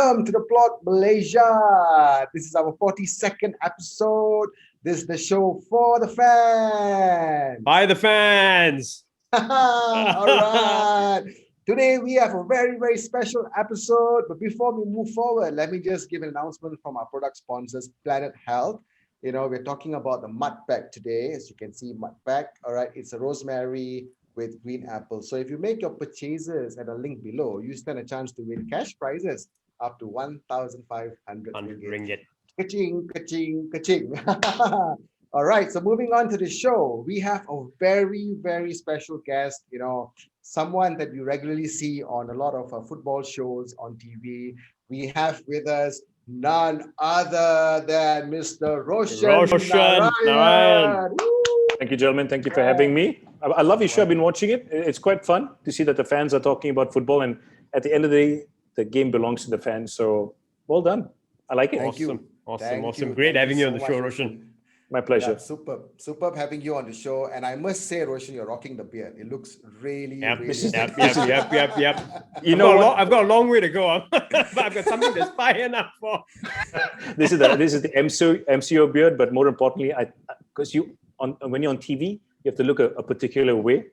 welcome to the plot Malaysia. This is our 42nd episode. This is the show for the fans. By the fans. All right. Today we have a very special episode. But before we move forward, let me just give an announcement from our product sponsors, Planet Health. You know, we're talking about the mud pack today. As you can see, mud pack. All right, it's a rosemary with green apple. So if you make your purchases at a link below, you stand a chance to win cash prizes up to 1,500 ringgit. Ka-ching, ka-ching, ka-ching. All right, so moving on to the show, we have a very special guest, you know, someone that you regularly see on a lot of football shows on TV. We have with us none other than Mr. Roshan Narayan. Thank you, gentlemen. Thank you for having me. I love your show. I've been watching it. It's quite fun to see that the fans are talking about football. And at the end of the day, the game belongs to the fans. So well done. I like it. Awesome. Great having you on the show, Roshan. My pleasure. Yeah, superb having you on the show. And I must say, Roshan, you're rocking the beard. It looks really. Yep. You know, I've got a long way to go, but I've got something to aspire up for. This is the MCO beard, but more importantly, because when you're on TV, you have to look a particular way.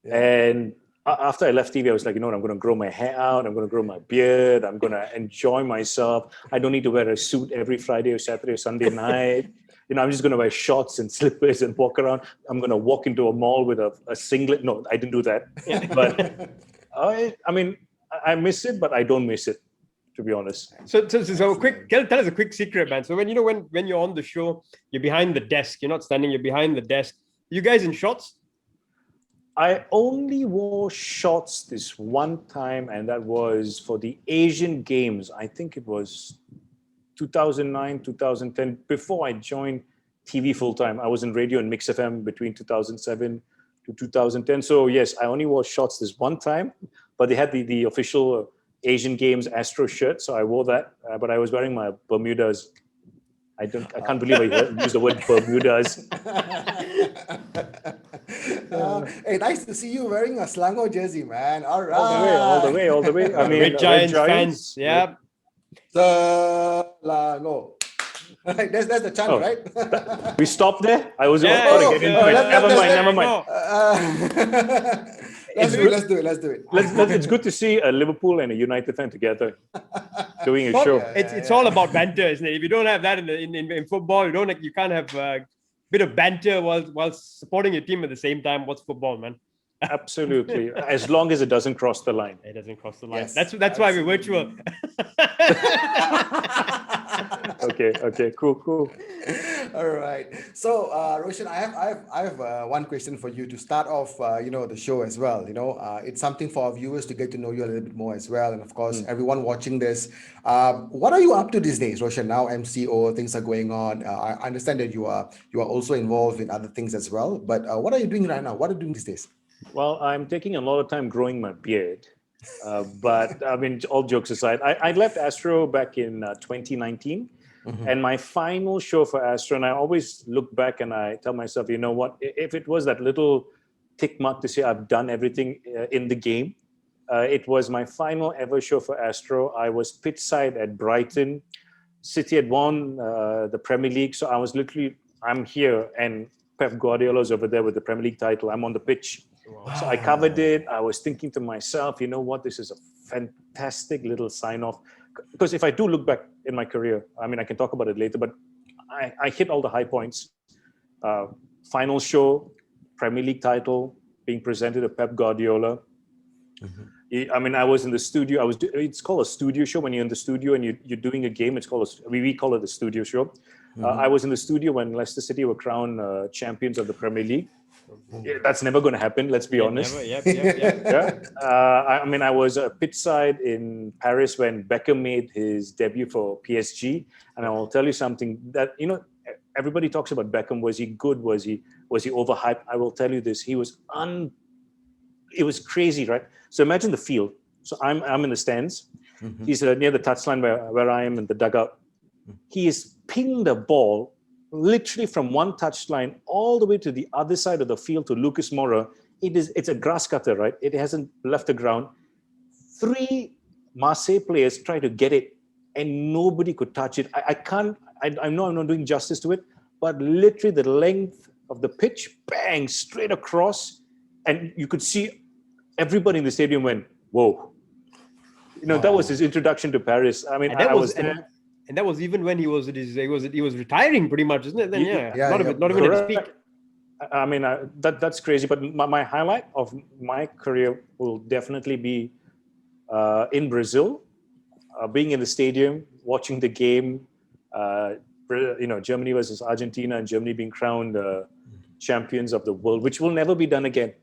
Yeah. And after I left TV, I was like, you know what, I'm going to grow my hair out. I'm going to grow my beard. I'm going to enjoy myself. I don't need to wear a suit every Friday or Saturday or Sunday night. You know, I'm just going to wear shorts and slippers and walk around. I'm going to walk into a mall with a singlet. No, I didn't do that. But I mean, I miss it, but I don't miss it, to be honest. So quick, tell us a quick secret, man. So when you're on the show, you're behind the desk. You're not standing. You're behind the desk. You guys in shorts? I only wore shorts this one time, and that was for the Asian Games. I think it was 2009, 2010. Before I joined TV full-time, I was in radio and Mix FM between 2007 to 2010. So yes, I only wore shorts this one time, but they had the official Asian Games Astro shirt. So I wore that, but I was wearing my Bermudas. I can't believe I used the word Bermudas. Hey, nice to see you wearing a Selangor jersey, man. All right. All the way. I mean, Red Giants fans. Yeah. Selangor. That's the chant, right? We stopped there. I was about to get into it. Never mind. Let's do it. It's good to see a Liverpool and a United fan together doing a show. It's all about banter, isn't it? If you don't have that in football, you can't have a bit of banter while supporting your team at the same time. What's football, man? Absolutely. As long as it doesn't cross the line. It doesn't cross the line. Yes, that's why we're virtual. Okay, cool. All right. So, Roshan, I have one question for you to start off. The show as well. It's something for our viewers to get to know you a little bit more as well, and of course, everyone watching this. What are you up to these days, Roshan? Now, MCO, things are going on. I understand that you are also involved in other things as well. But what are you doing right now? What are you doing these days? Well, I'm taking a lot of time growing my beard. But I mean, all jokes aside, I left Astro back in 2019. And my final show for Astro, and I always look back and I tell myself, you know what, if it was that little tick mark to say I've done everything in the game, it was my final ever show for Astro. I was pitch side at Brighton. City had won the Premier League. So I'm here and Pep Guardiola's over there with the Premier League title. I'm on the pitch. Wow. So I covered it. I was thinking to myself, you know what, this is a fantastic little sign-off. Because if I do look back in my career, I mean, I can talk about it later, but I hit all the high points. Final show, Premier League title, being presented to Pep Guardiola. I mean, I was in the studio. It's called a studio show. When you're in the studio and you're doing a game, we call it the studio show. I was in the studio when Leicester City were crowned champions of the Premier League. That's never going to happen. Let's be honest. I mean, I was pitch side in Paris when Beckham made his debut for PSG, and I will tell you something that everybody talks about Beckham. Was he good? Was he overhyped? I will tell you this: he was It was crazy, right? So imagine the field. So I'm in the stands. He's near the touchline where I am in the dugout. He is pinged the ball literally from one touchline all the way to the other side of the field to Lucas Moura. It's a grass cutter, right? It hasn't left the ground. 3 Marseille players try to get it and nobody could touch it. I know I'm not doing justice to it, but literally the length of the pitch, bang, straight across, and you could see everybody in the stadium went, whoa. That was his introduction to Paris. I mean, I was there. And that was even when he was retiring pretty much, isn't it? Then not even at his peak. I mean, that's crazy. But my highlight of my career will definitely be in Brazil, being in the stadium, watching the game. Germany versus Argentina, and Germany being crowned champions of the world, which will never be done again.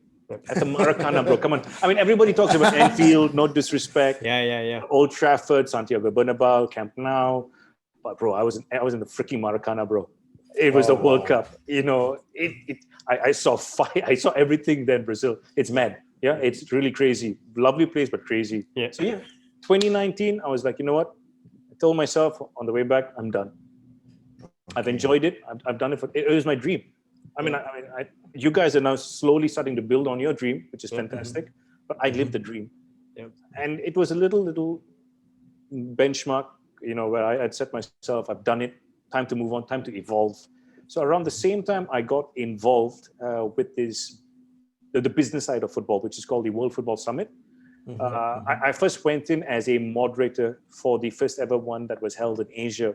At the Maracana, bro. Come on. I mean, everybody talks about Anfield, no disrespect. Yeah. Old Trafford, Santiago Bernabeu, Camp Nou. But bro, I was in the freaking Maracana, bro. It was the World Cup. I saw fire. I saw everything there in Brazil. It's mad. Yeah, it's really crazy. Lovely place, but crazy. Yeah. So 2019, I was like, you know what? I told myself on the way back, I'm done. I've enjoyed it. I've done it it was my dream. I mean, you guys are now slowly starting to build on your dream, which is fantastic. But I lived the dream, and it was a little benchmark, where I had set myself. I've done it. Time to move on. Time to evolve. So around the same time, I got involved with the business side of football, which is called the World Football Summit. I first went in as a moderator for the first ever one that was held in Asia.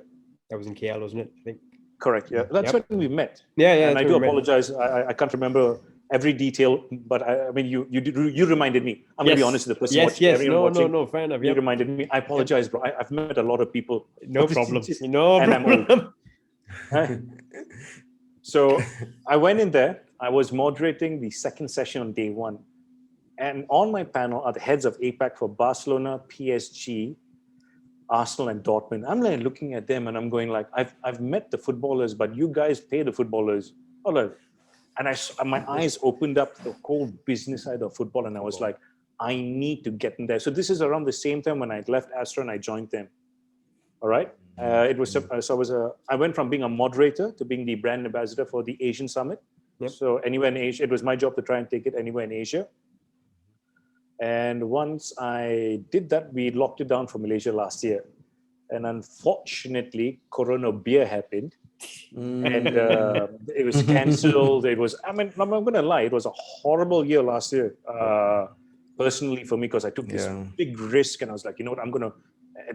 That was in KL, wasn't it? I think. Correct. Yeah, that's when we met. Yeah. And I do apologize. I can't remember every detail, but I mean, you reminded me. I'm going to be honest with the person watching. Yes. No, fair enough. You reminded me. I apologize, bro. I've met a lot of people. No problem. I'm old. So I went in there. I was moderating the second session on day one. And on my panel are the heads of APAC for Barcelona, PSG, Arsenal, and Dortmund. I'm like looking at them and I'm going like, I've met the footballers, but you guys pay the footballers. And my eyes opened up to the whole business side of football, and I was like, I need to get in there. So this is around the same time when I left Astro and I joined them. All right. I went from being a moderator to being the brand ambassador for the Asian Summit. Yep. So anywhere in Asia, it was my job to try and take it anywhere in Asia. And once I did that, we locked it down for Malaysia last year. And unfortunately, Corona beer happened. And it was cancelled. I'm not going to lie, it was a horrible year last year, personally for me, because I took this big risk and I was like, you know what, I'm going to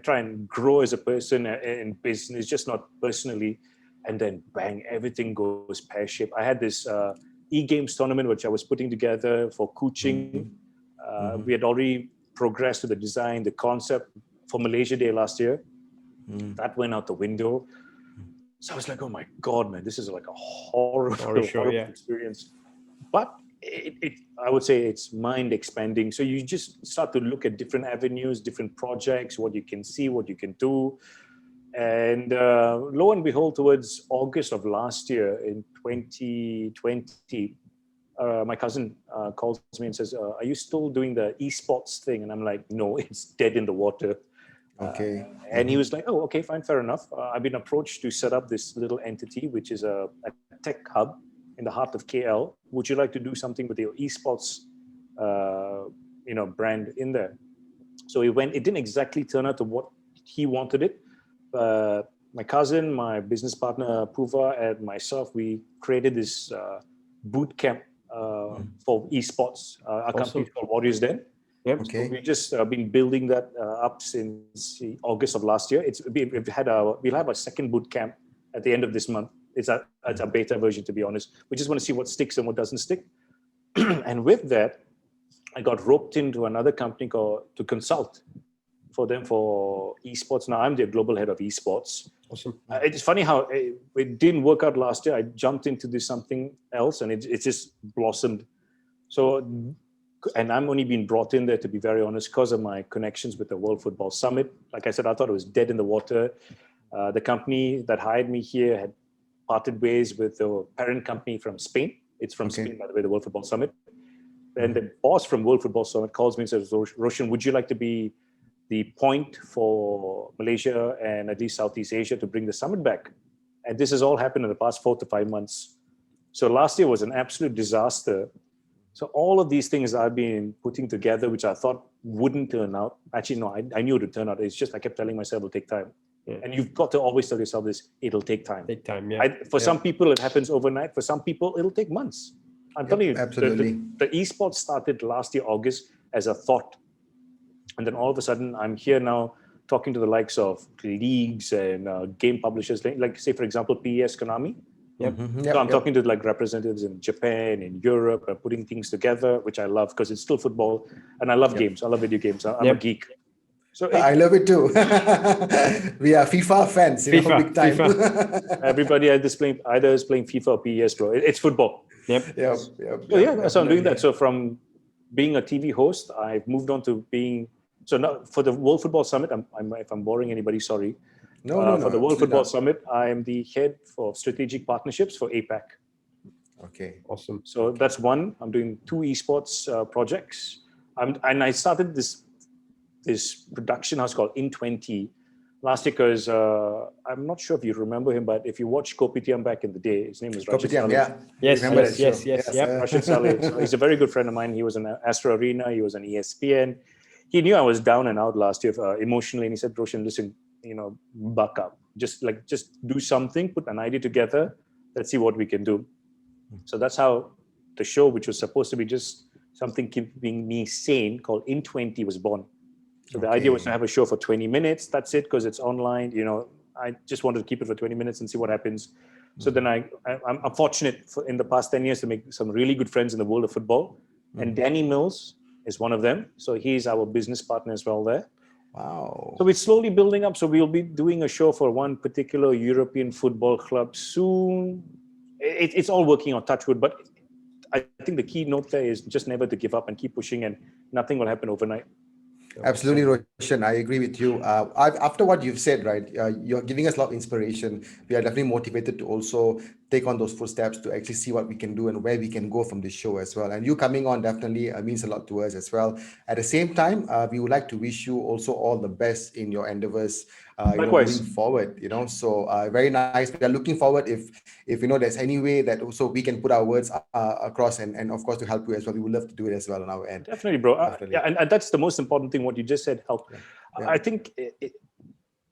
try and grow as a person in business, just not personally. And then bang, everything goes pear-shaped. I had this e-games tournament, which I was putting together for coaching. We had already progressed to the design, the concept for Malaysia Day last year. That went out the window. So I was like, oh my God, man, this is like a horrible experience. But I would say it's mind expanding. So you just start to look at different avenues, different projects, what you can see, what you can do. And lo and behold, towards August of last year in 2020, my cousin calls me and says, are you still doing the ESports thing? And I'm like, no, it's dead in the water. Okay. And he was like, oh, okay, fine, fair enough. I've been approached to set up this little entity, which is a tech hub in the heart of KL. Would you like to do something with your esports, brand in there? So it didn't exactly turn out to what he wanted it. My cousin, my business partner, Puva, and myself, we created this boot camp for esports. Our company is called Warriors Den. Yep. Okay. So we've just been building that up since August of last year. We'll have a second boot camp at the end of this month. It's a beta version, to be honest. We just want to see what sticks and what doesn't stick. And with that, I got roped into another company to consult for them for esports. Now I'm their global head of esports. Awesome. It's funny how it didn't work out last year. I jumped into this something else, and it just blossomed. So. And I'm only being brought in there, to be very honest, because of my connections with the World Football Summit. Like I said, I thought it was dead in the water. The company that hired me here had parted ways with the parent company from Spain. It's from Spain, by the way, the World Football Summit. And the boss from World Football Summit calls me and says, Roshan, would you like to be the point for Malaysia and at least Southeast Asia to bring the summit back? And this has all happened in the past 4 to 5 months. So last year was an absolute disaster. So all of these things I've been putting together, which I thought wouldn't turn out. Actually, no, I knew it would turn out. It's just I kept telling myself it'll take time. Yeah. And you've got to always tell yourself this, it'll take time. Take time, yeah. For some people, it happens overnight. For some people, it'll take months. I'm telling you, absolutely. the esports started last year, August, as a thought. And then all of a sudden, I'm here now talking to the likes of leagues and game publishers, like say, for example, PES Konami. So I'm talking to like representatives in Japan, in Europe, putting things together, which I love because it's still football. And I love games. I love video games. I'm a geek. So I love it too. We are FIFA fans, you know, big time. FIFA. Everybody either is playing FIFA or PES, bro. It's football. So I'm doing that. So from being a TV host, I've moved on to being. So now for the World Football Summit, if I'm boring anybody, sorry. No, for the World Football Summit, I am the head for strategic partnerships for APAC. Okay, awesome. So that's one. I'm doing 2 esports projects. And I started this production house called In20 last year because I'm not sure if you remember him, but if you watch Kopitiam back in the day, his name was Rashid Kopitiam, Saleh. Yes. Rashid Saleh. So he's a very good friend of mine. He was on Astro Arena. He was on ESPN. He knew I was down and out last year emotionally, and he said, "Roshan, listen, buck up. Just do something. Put an idea together. Let's see what we can do." So that's how the show, which was supposed to be just something keeping me sane, called In20, was born. So the idea was to have a show for 20 minutes. That's it, because it's online. I just wanted to keep it for 20 minutes and see what happens. So then I'm fortunate in the past 10 years to make some really good friends in the world of football. And Danny Mills is one of them. So he's our business partner as well there. Wow. So we're slowly building up. So we'll be doing a show for one particular European football club soon. It's all working on Touchwood, but I think the key note there is just never to give up and keep pushing, and nothing will happen overnight. Absolutely, Roshan. I agree with you. After what you've said, right, you're giving us a lot of inspiration. We are definitely motivated to also take on those footsteps to actually see what we can do and where we can go from this show as well. And you coming on definitely means a lot to us as well. At the same time, we would like to wish you also all the best in your endeavors. Likewise. Moving forward. So very nice. We are looking forward if there's any way that also we can put our words across and of course to help you as well. We would love to do it as well on our end. Definitely, bro. And that's the most important thing. What you just said helped. Yeah. I think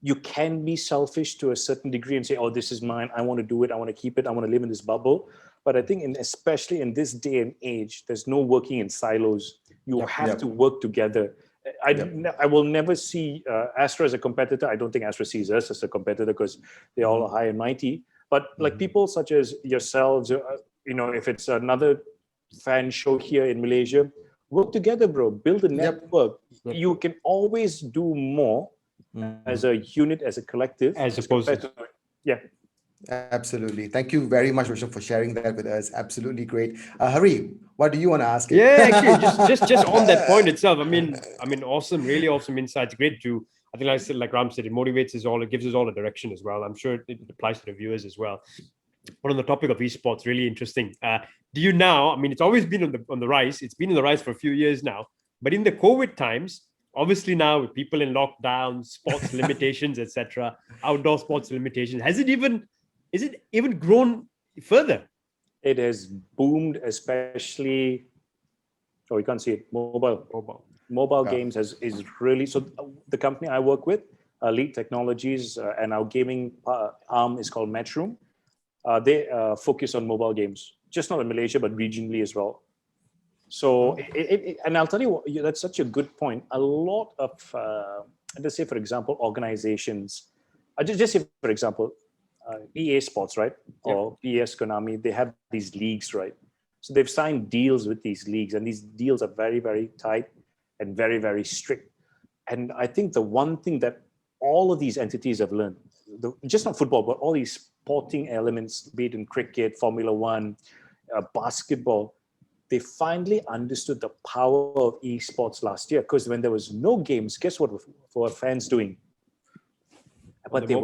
you can be selfish to a certain degree and say, "Oh, this is mine. I want to do it. I want to keep it. I want to live in this bubble." But I think, especially in this day and age, there's no working in silos. You have to work together. I will never see Astro as a competitor. I don't think Astro sees us as a competitor because they all are high and mighty. But like people such as yourselves, if it's another fan show here in Malaysia, work together, bro. Build a network. You can always do more as a unit, as a collective. As opposed to... Absolutely. Thank you very much, Roshan, for sharing that with us. Absolutely great. Hari, what do you want to ask? Yeah, actually, just on that point itself. I mean, awesome, really awesome insights. Great to, I think, like Ram said, it motivates us all. It gives us all a direction as well. I'm sure it applies to the viewers as well. But on the topic of esports, really interesting. Do you now? I mean, it's always been on the rise. It's been on the rise for a few years now. But in the COVID times, obviously now with people in lockdown, sports limitations, etc., outdoor sports limitations, is it even grown further? It has boomed, especially. Oh, you can't see it. Mobile games is really. So the company I work with, Elite Technologies, and our gaming arm is called Matchroom. They focus on mobile games, just not in Malaysia, but regionally as well. So, and I'll tell you what, that's such a good point. A lot of, let's say, for example, organizations. Just say, for example, ESports, right? Or PS Konami, they have these leagues, right? So they've signed deals with these leagues, and these deals are very, very tight and very, very strict. And I think the one thing that all of these entities have learned, just not football, but all these sporting elements, be it in cricket, Formula One, basketball, they finally understood the power of esports last year. Because when there was no games, guess what were fans doing? But they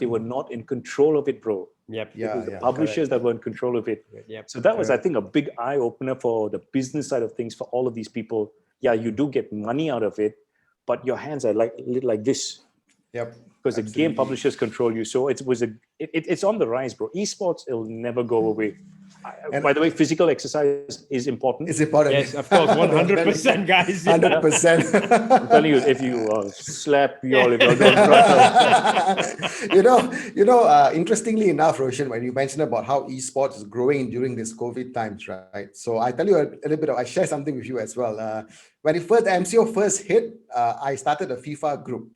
were not in control of it, bro. It was the publishers that were in control of it. So that was, I think, a big eye opener for the business side of things for all of these people. Yeah, you do get money out of it, but your hands are like this. Because the game publishers control you. So it's on the rise, bro. Esports, it'll never go away. By the way, physical exercise is important. It's important. Yes, of course, 100%, guys. Yeah. 100%. I'm telling you, if you slap me all, if you don't run. Interestingly enough, Roshan, when you mentioned about how esports is growing during this COVID times, right? So I tell you a little bit I share something with you as well. When MCO first hit, I started a FIFA group.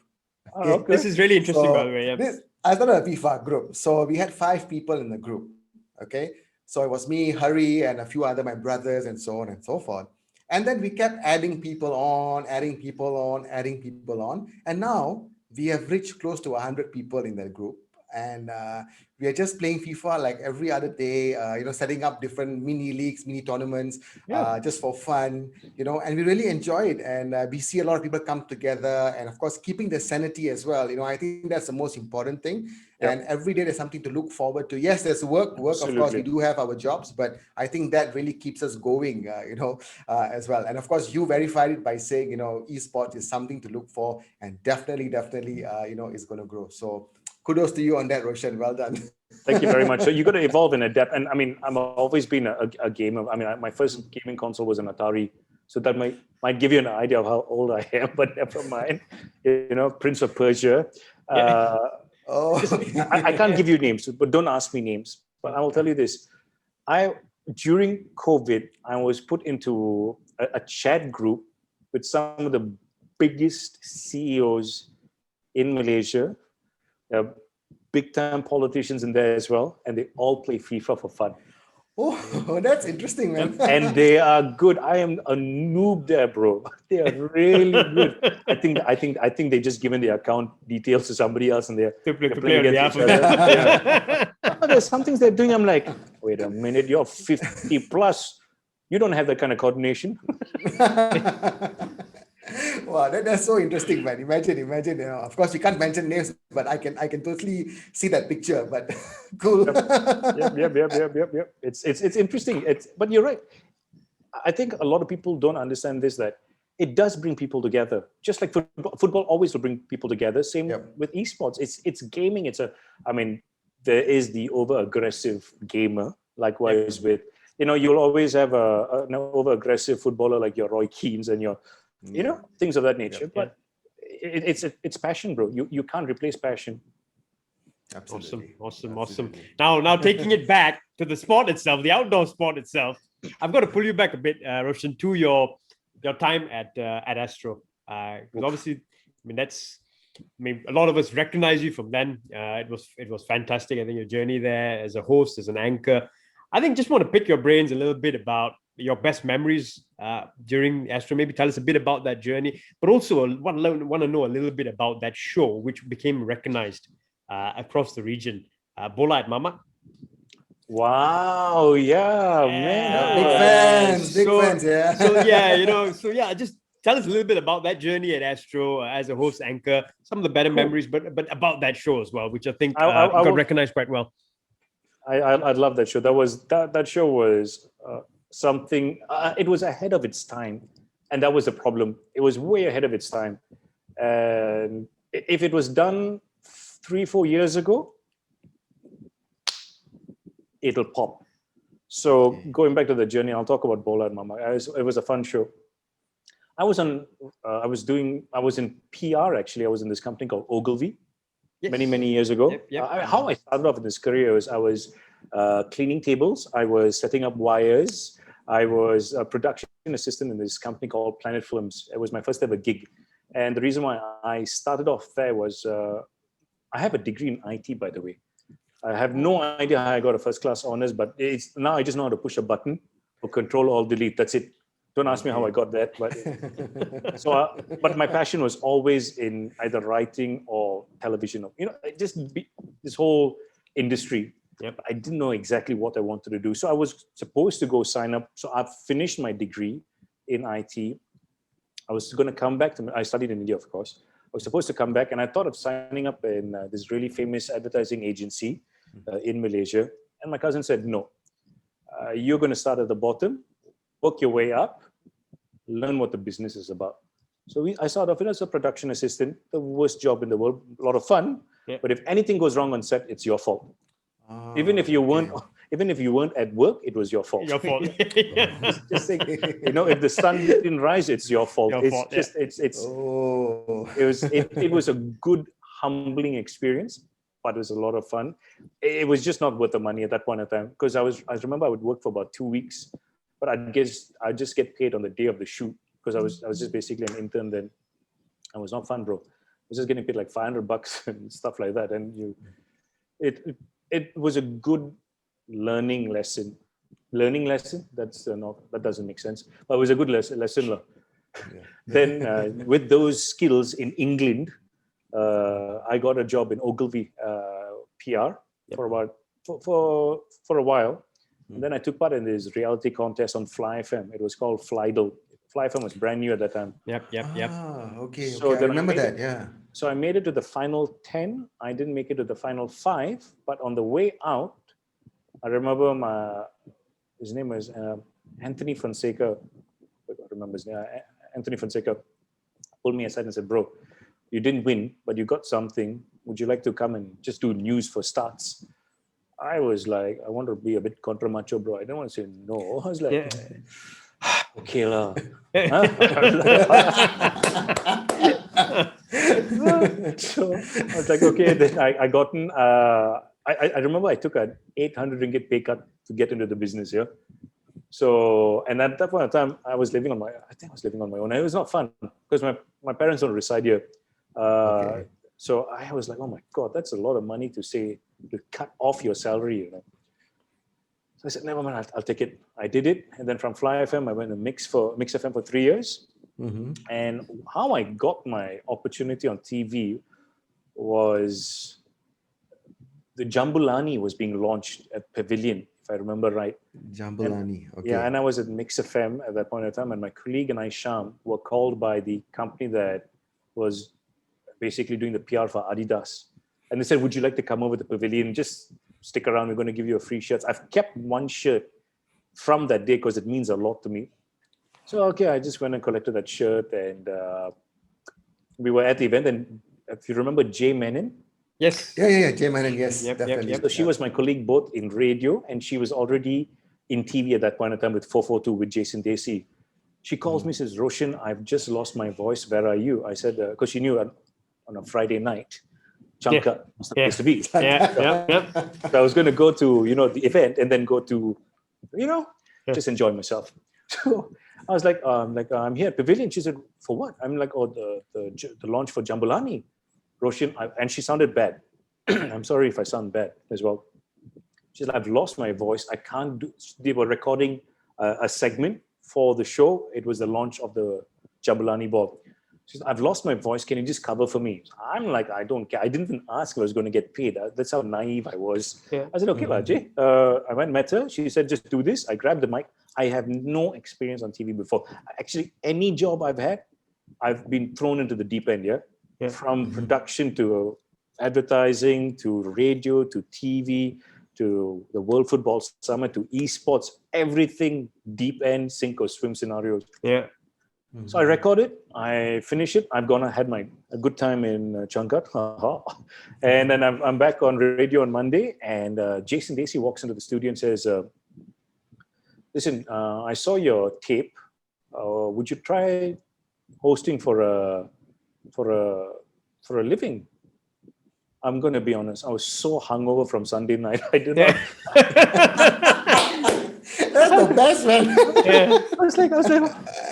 Okay. This is really interesting, by the way. Yeah. I started a FIFA group. So we had 5 people in the group. Okay. So it was me, Hari, and a few other my brothers, and so on and so forth. And then we kept adding people on. And now we have reached close to 100 people in that group. And we are just playing FIFA like every other day, setting up different mini leagues, mini tournaments, just for fun, and we really enjoy it. And we see a lot of people come together, and of course, keeping the sanity as well. I think that's the most important thing. And every day there's something to look forward to. Yes, there's work. Absolutely. Of course, we do have our jobs, but I think that really keeps us going, as well. And of course, you verified it by saying, esports is something to look for, and definitely, is going to grow. So kudos to you on that, Roshan. Well done. Thank you very much. So you got to evolve and adapt. And I mean, I've always been a gamer. I mean, my first gaming console was an Atari. So that might give you an idea of how old I am, but never mind. Prince of Persia. I can't give you names, but don't ask me names. But I will tell you this. During COVID, I was put into a chat group with some of the biggest CEOs in Malaysia. Big time politicians in there as well, and they all play FIFA for fun. Oh, that's interesting, man. And they are good. I am a noob there, bro. They are really good. I think they just given their account details to somebody else, and they're playing against each other. There's some things they're doing. I'm like, wait a minute, you're 50 plus. You don't have that kind of coordination. Wow, that's so interesting, man. Imagine. Of course, we can't mention names, but I can totally see that picture. But cool. Yep. It's interesting. But you're right. I think a lot of people don't understand this, that it does bring people together. Just like football always will bring people together. Same with esports. It's gaming. There is the over-aggressive gamer. Likewise with, you'll always have an over-aggressive footballer like your Roy Keanes and your things of that nature. But it's passion, bro. You can't replace passion. Absolutely. Awesome. Now taking it back to the sport itself, the outdoor sport itself, I've got to pull you back a bit, Roshan, to your time at Astro. Because obviously, a lot of us recognize you from then. It was fantastic. I think your journey there as a host, as an anchor. I think just want to pick your brains a little bit about your best memories during Astro. Maybe tell us a bit about that journey, but also want to know a little bit about that show, which became recognized across the region. Bola at Mamak. Wow! Yeah, man. Big fans. Yeah. Just tell us a little bit about that journey at Astro as a host anchor. Some of the better memories, but about that show as well, which I think got recognized quite well. I love that show. That show was something. It was ahead of its time, and that was the problem. It was way ahead of its time, and if it was done 3-4 years ago, it'll pop. So going back to the journey, I'll talk about Bola and Mamak. It was a fun show. I was in PR actually. I was in this company called Ogilvy. Yes. Many years ago. How I started off in this career was I was cleaning tables. I was setting up wires. I was a production assistant in this company called Planet Films. It was my first ever gig. And the reason why I started off there was I have a degree in IT, by the way. I have no idea how I got a first class honors, but now I just know how to push a button or Control Alt Delete. That's it. Don't ask me how I got that, but but my passion was always in either writing or television. This whole industry. Yep. I didn't know exactly what I wanted to do, so I was supposed to go sign up. So I finished my degree in IT. I was going to come back I studied in India, of course. I was supposed to come back, and I thought of signing up in this really famous advertising agency in Malaysia. And my cousin said, "No, you're going to start at the bottom, work your way up, learn what the business is about." So I started off as a production assistant, the worst job in the world, a lot of fun. Yeah. But if anything goes wrong on set, it's your fault. Even if you weren't even if you weren't at work, it was your fault. Your fault. Just think, if the sun didn't rise, it's your fault. Your It's fault, just, Oh. it was a good, humbling experience, but it was a lot of fun. It was just not worth the money at that point in time, because I remember I would work for about 2 weeks, but I'd just get paid on the day of the shoot, because I was just basically an intern then. It was not fun, bro. I was just getting paid like $500 and stuff like that, and it was a good learning lesson. That doesn't make sense, but it was a good lesson. Yeah. Then with those skills in England, I got a job in Ogilvy PR for a while. And then I took part in this reality contest on Fly FM. It was called Flydle. Fly FM was brand new at that time. Yep. Okay. So I then remember that. Yeah. So I made it to the final 10. I didn't make it to the final 5, but on the way out, I remember his name was Anthony Fonseca. I don't remember his name. Anthony Fonseca pulled me aside and said, "Bro, you didn't win, but you got something. Would you like to come and just do news for starts?" I was like, I want to be a bit contra macho, bro. I don't want to say no. I was like, okay lah. So I was like, okay. Then I gotten. I remember I took an 800 ringgit pay cut to get into the business here. So, and at that point in time, I was living on my own. And it was not fun because my parents don't reside here. So I was like, oh my God, that's a lot of money to cut off your salary, So I said, never mind, I'll take it. I did it. And then from Fly FM, I went to Mix FM for 3 years. Mm-hmm. And how I got my opportunity on TV was the Jambulani was being launched at Pavilion, if I remember right. Jambulani. Okay. Yeah, and I was at Mix FM at that point in time, and my colleague and I, Sham, were called by the company that was basically doing the PR for Adidas. And they said, would you like to come over to Pavilion? Just stick around. We're going to give you a free shirt. I've kept one shirt from that day because it means a lot to me. So, okay, I just went and collected that shirt, and we were at the event. And if you remember Jay Menon. Yes. Yeah. Jay Menon, yes, Yep. definitely. So she was my colleague both in radio, and she was already in TV at that point in time with 442 with Jason Dacey. She calls me, says, Roshan, I've just lost my voice. Where are you? I said, because she knew on a Friday night, Changkat was the place to be. Yeah. So I was going to go to, the event and then go to, just enjoy myself. So I was like, I'm here at Pavilion. She said, for what? I'm like, the launch for Jambulani. Roshan, and she sounded bad. I'm sorry if I sound bad as well. She's like, I've lost my voice. I can't do. They were recording a segment for the show. It was the launch of the Jambulani ball. She said, I've lost my voice. Can you just cover for me? I'm like, I don't care. I didn't even ask if I was going to get paid. That's how naive I was. Yeah. I said, okay, Rajay. I went and met her. She said, just do this. I grabbed the mic. I have no experience on TV before. Actually, any job I've had, I've been thrown into the deep end, from production to advertising to radio to TV to the World Football Summit to ESports, everything deep end, sink or swim scenarios. Yeah. So I record it, I finish it. I've had a good time in Changkat. And then I'm back on radio on Monday, and Jason Dacey walks into the studio and says, listen, I saw your tape. Would you try hosting for a living? I'm going to be honest. I was so hungover from Sunday night. I did not. That's the best, man. I was like,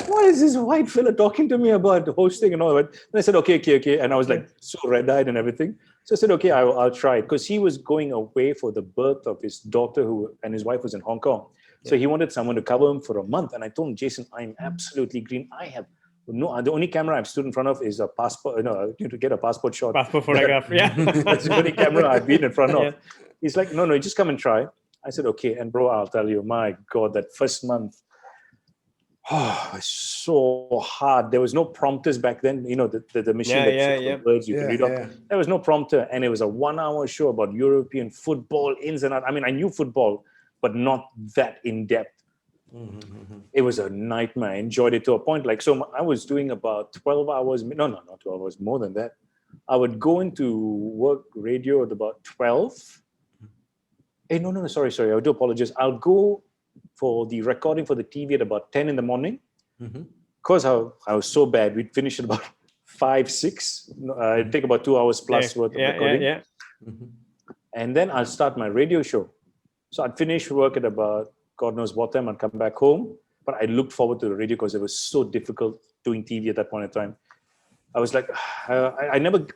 what is this white fella talking to me about hosting and all that? And I said, okay. And I was like so red-eyed and everything. So I said, okay, I'll try it. Because he was going away for the birth of his daughter and his wife was in Hong Kong. So he wanted someone to cover him for a month. And I told him, Jason, I'm absolutely green. I have the only camera I've stood in front of is a passport, to get a passport shot. Passport photograph, yeah. That's the only camera I've been in front of. Yeah. He's like, no, just come and try. I said, okay. And bro, I'll tell you, my God, that first month, it's so hard. There was no prompters back then, the machine that words you can read off. There was no prompter. And it was a 1-hour show about European football, ins and outs. I mean, I knew football, but not that in depth. Mm-hmm. It was a nightmare. I enjoyed it to a point. So I was doing about 12 hours. No, not 12 hours, more than that. I would go into work radio at about 12. Hey, no, sorry. I do apologize. I'll go for the recording for the TV at about 10 in the morning. Because I was so bad, we'd finish at about 5, 6. It'd take about 2 hours plus worth of recording. And then I'll start my radio show. So I'd finish work at about, God knows what time, I'd come back home. But I looked forward to the radio because it was so difficult doing TV at that point in time. I was like, I never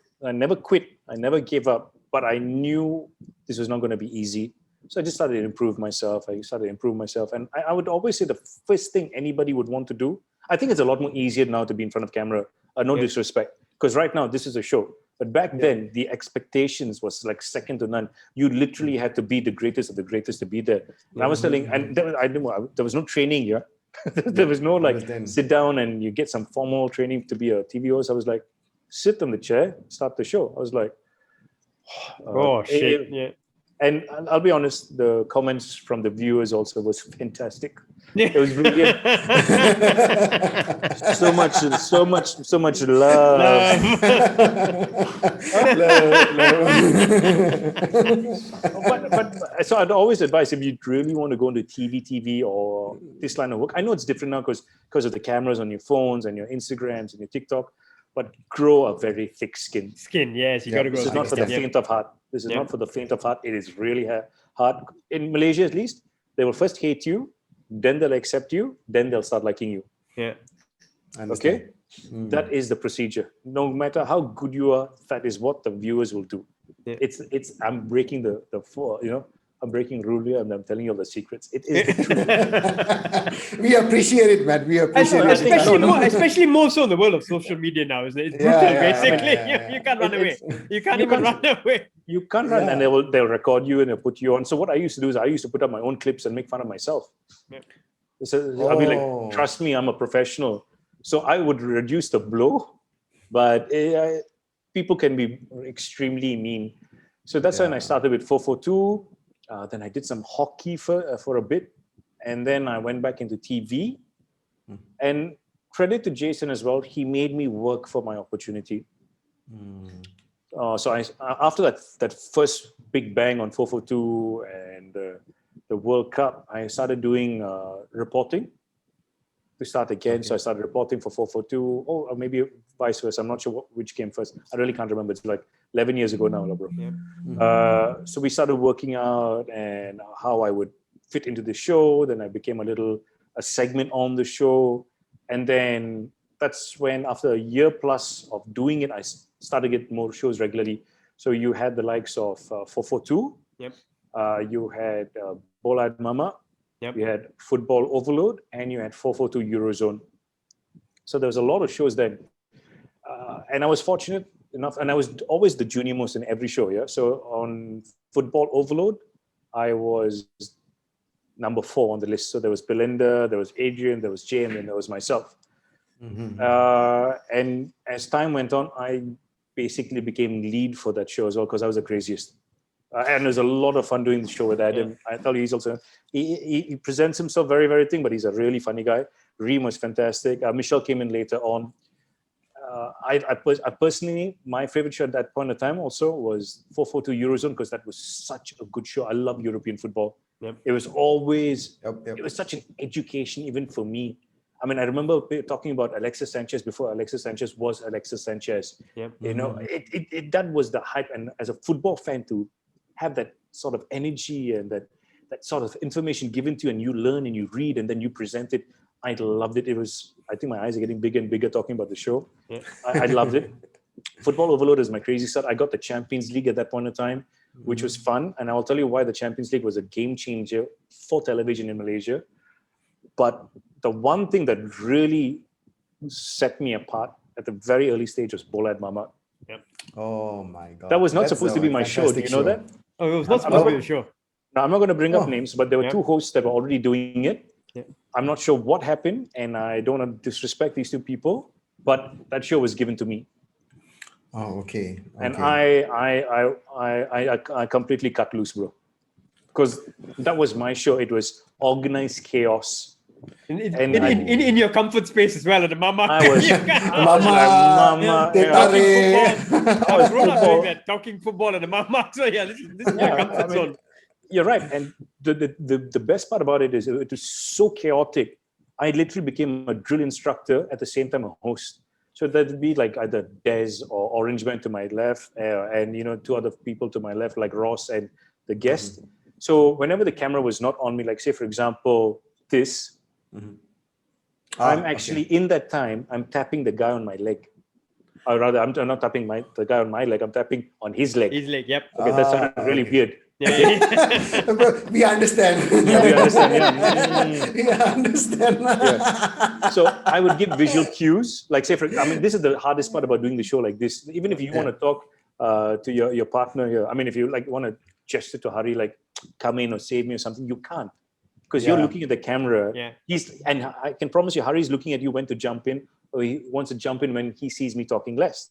quit. I never gave up. But I knew this was not going to be easy. So I just started to improve myself. And I would always say the first thing anybody would want to do, I think it's a lot more easier now to be in front of camera. No disrespect. Because right now, this is a show. But back then, the expectations was like second to none. You literally had to be the greatest of the greatest to be there. And I was telling, and there was no training here. There was no like sit down and you get some formal training to be a TV host. I was like, sit on the chair, start the show. I was like, shit. Yeah. And I'll be honest, the comments from the viewers also was fantastic. It was brilliant. so much love. But so I'd always advise, if you really want to go into TV or this line of work, I know it's different now because of the cameras on your phones and your Instagrams and your TikTok, but grow a very thick skin. Yes, you got to grow. This is not for the faint of heart. This is not for the faint of heart. It is really hard. In Malaysia, at least, they will first hate you, then they'll accept you, then they'll start liking you. Yeah. Okay? That is the procedure. No matter how good you are, that is what the viewers will do. Yeah. I'm breaking the I'm breaking rule here and I'm telling you all the secrets. It is the truth. We appreciate it, man. We appreciate it. Especially more so in the world of social media now, isn't it? It's brutal, basically. You can't run away. You can't even run away. You can't run, and they'll record you and they'll put you on. So what I used to do is I used to put up my own clips and make fun of myself. Yeah. So I'll be like, trust me, I'm a professional. So I would reduce the blow, but people can be extremely mean. So that's when I started with 442. Then I did some hockey for a bit, and then I went back into TV. And credit to Jason as well, he made me work for my opportunity. So after that first big bang on 442 and the World Cup, I started doing reporting to start again. So I started reporting for 442, or maybe vice versa. I'm not sure which came first. I really can't remember. It's like 11 years ago now, bro. Yeah. So we started working out and how I would fit into the show. Then I became a segment on the show. And then that's when, after a year plus of doing it, I started to get more shows regularly. So you had the likes of 442. Yep. You had Bola and Mamak. Yep. You had Football Overload, and you had 442 Eurozone. So there was a lot of shows then. And I was fortunate enough, and I was always the junior most in every show. Yeah. So on Football Overload, I was number 4 on the list. So there was Belinda, there was Adrian, there was Jay, and then there was myself. And as time went on, I basically became lead for that show as well, because I was the craziest. And it was a lot of fun doing the show with Adam. Yeah. I tell you, he's also, he presents himself very, very thing, but he's a really funny guy. Reem was fantastic. Michelle came in later on. I personally, my favorite show at that point of time also was 442 Eurozone, because that was such a good show. I love European football. Yep. It was always, it was such an education even for me. I mean, I remember talking about Alexis Sanchez before Alexis Sanchez was Alexis Sanchez. Yep. You know, that was the hype. And as a football fan, to have that sort of energy and that sort of information given to you, and you learn and you read and then you present it, I loved it. It was, I think my eyes are getting bigger and bigger talking about the show. Yeah. I loved it. Football Overload is my crazy start. I got the Champions League at that point in time, which was fun. And I'll tell you why the Champions League was a game changer for television in Malaysia. But the one thing that really set me apart at the very early stage was Bola and Mamak. Yep. Oh my God. That was not supposed to be my show. Do you know that? Oh, it was not supposed to be a show. Now, I'm not going to bring up names, but there were two hosts that were already doing it. Yeah. I'm not sure what happened, and I don't want to disrespect these two people, but that show was given to me. Oh, okay. And I completely cut loose, bro, because that was my show. It was organized chaos. In your comfort space as well at the Mamak. I was Mama. I was grown up doing that, talking football at the Mamak. So yeah, this is your comfort zone. You're right. And the best part about it is it was so chaotic. I literally became a drill instructor at the same time a host. So there'd be like either Des or Orange Man to my left, and two other people to my left, like Ross and the guest. So whenever the camera was not on me, like say for example this, I'm actually in that time I'm tapping the guy on my leg. Or rather, I'm not tapping the guy on my leg. I'm tapping on his leg. His leg, yep. Okay, that sounded really weird. We understand. Yeah, we understand. Yeah. We understand. Yeah. So I would give visual cues. Like say, this is the hardest part about doing the show like this. Even if you want to talk to your partner here, if you like want to gesture to Hari, like come in or save me or something, you can't. Because you're looking at the camera. Yeah. And I can promise you, Hari's looking at you when to jump in, or he wants to jump in when he sees me talking less.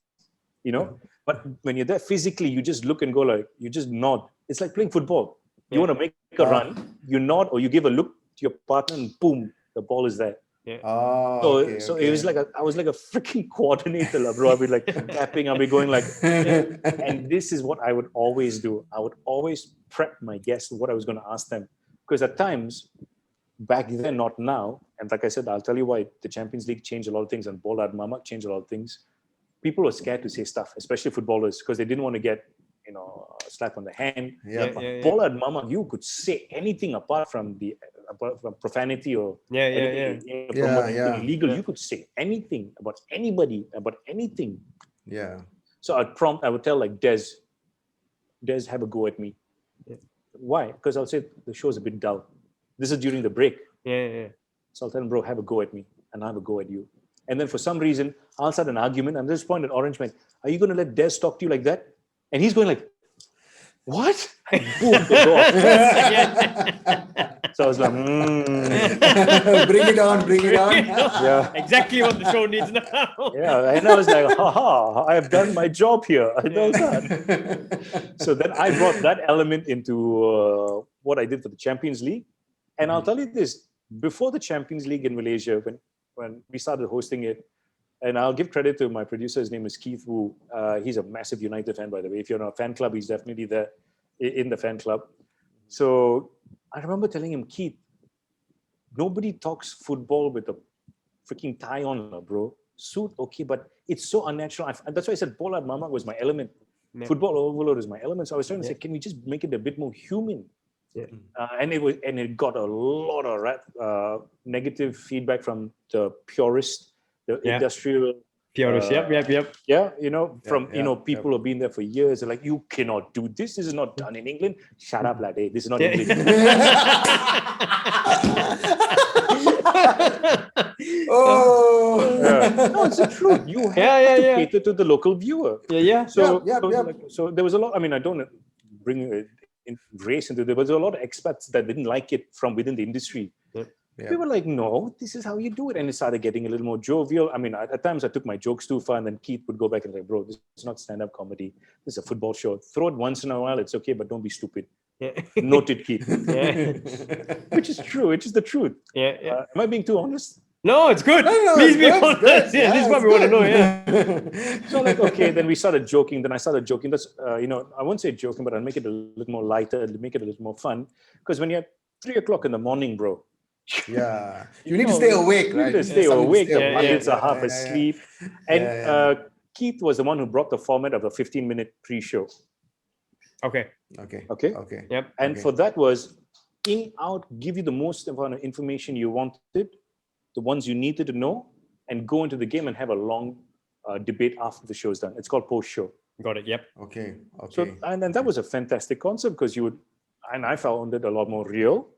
But when you're there physically, you just look and go like, you just nod. It's like playing football. You want to make a run, you nod or you give a look to your partner and boom, the ball is there. Yeah. So it was like I was like a freaking coordinator, bro. I'd be like tapping, I'd be going like, and this is what I would always do. I would always prep my guests what I was going to ask them. Because at times, back then, not now, and like I said, I'll tell you why the Champions League changed a lot of things and Bola and Mamak changed a lot of things. People were scared to say stuff, especially footballers, because they didn't want to get, a slap on the hand. Bola and Mamak, you could say anything apart from profanity or anything illegal. You could say anything about anybody, about anything. Yeah. So I would tell like Des, have a go at me. Why? Because I'll say the show's a bit dull. This is during the break. So I'll tell him, bro, have a go at me, and I'll have a go at you. And then for some reason, I'll start an argument. And at this point at Orange Man, are you going to let Des talk to you like that? And he's going like, what? And boom, the door. So I was like, Bring it on. Yeah. Exactly what the show needs now. Yeah. And I was like, haha, I have done my job here. I know that. So then I brought that element into what I did for the Champions League. And I'll tell you this, before the Champions League in Malaysia, when we started hosting it, and I'll give credit to my producer, his name is Keith Wu. He's a massive United fan, by the way. If you're in a fan club, he's definitely there in the fan club. So I remember telling him, Keith, nobody talks football with a freaking tie on, bro. Suit, okay, but it's so unnatural. That's why I said Bola Mamak was my element. Yeah. Football overload is my element. So I was trying to say, can we just make it a bit more human? Yeah. And it got a lot of negative feedback from the purists, the industrial purists. Yep. Yeah, people who have been there for years. They're like, you cannot do this. This is not done in England. Shut up, lad. This is not English. No, it's the truth. You have to cater to the local viewer. So there was a lot. I don't bring race into there, but there were a lot of expats that didn't like it from within the industry. We were like, no, this is how you do it. And it started getting a little more jovial. At times I took my jokes too far, and then Keith would go back and say, bro, this is not stand-up comedy. This is a football show. Throw it once in a while, it's okay, but don't be stupid. Noted, Keith. Which is true. Which is the truth. Am I being too honest? No, it's good. No, Please be honest. This is what we want to know. So okay, then we started joking. Then I started joking. That's I won't say joking, but I'll make it a little more lighter, make it a little more fun. Because when you're at 3:00 in the morning, bro. Yeah, you need to stay awake, right? You need to stay awake. The pundits are half asleep. And Keith was the one who brought the format of a 15-minute pre-show. Okay. Yep. And for that was in, out, give you the most amount of information you wanted, the ones you needed to know, and go into the game and have a long debate after the show's done. It's called post-show. Got it. Yep. Okay. So and that was a fantastic concept because I found it a lot more real.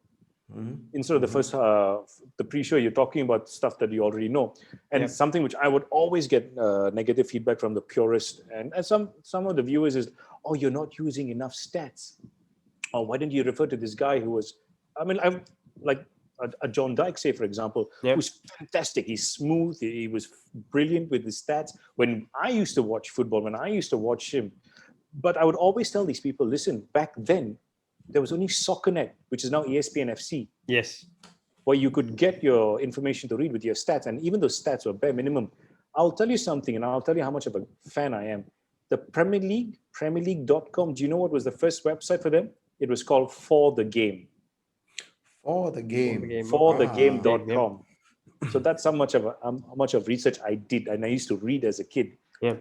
Instead of the first, the pre-show, you're talking about stuff that you already know, and something which I would always get negative feedback from the purists and some of the viewers is, oh, you're not using enough stats, or why didn't you refer to this guy who was, I'm like a John Dyke, say for example, who's fantastic. He's smooth. He was brilliant with his stats. When I used to watch football, when I used to watch him, but I would always tell these people, listen, back then, there was only SoccerNet, which is now ESPN FC. Yes. Where you could get your information to read with your stats. And even those stats were bare minimum. I'll tell you something, and I'll tell you how much of a fan I am. The Premier League, PremierLeague.com, do you know what was the first website for them? It was called For the Game. For the game. forthegame.com. So that's how much of research I did, and I used to read as a kid. Yeah.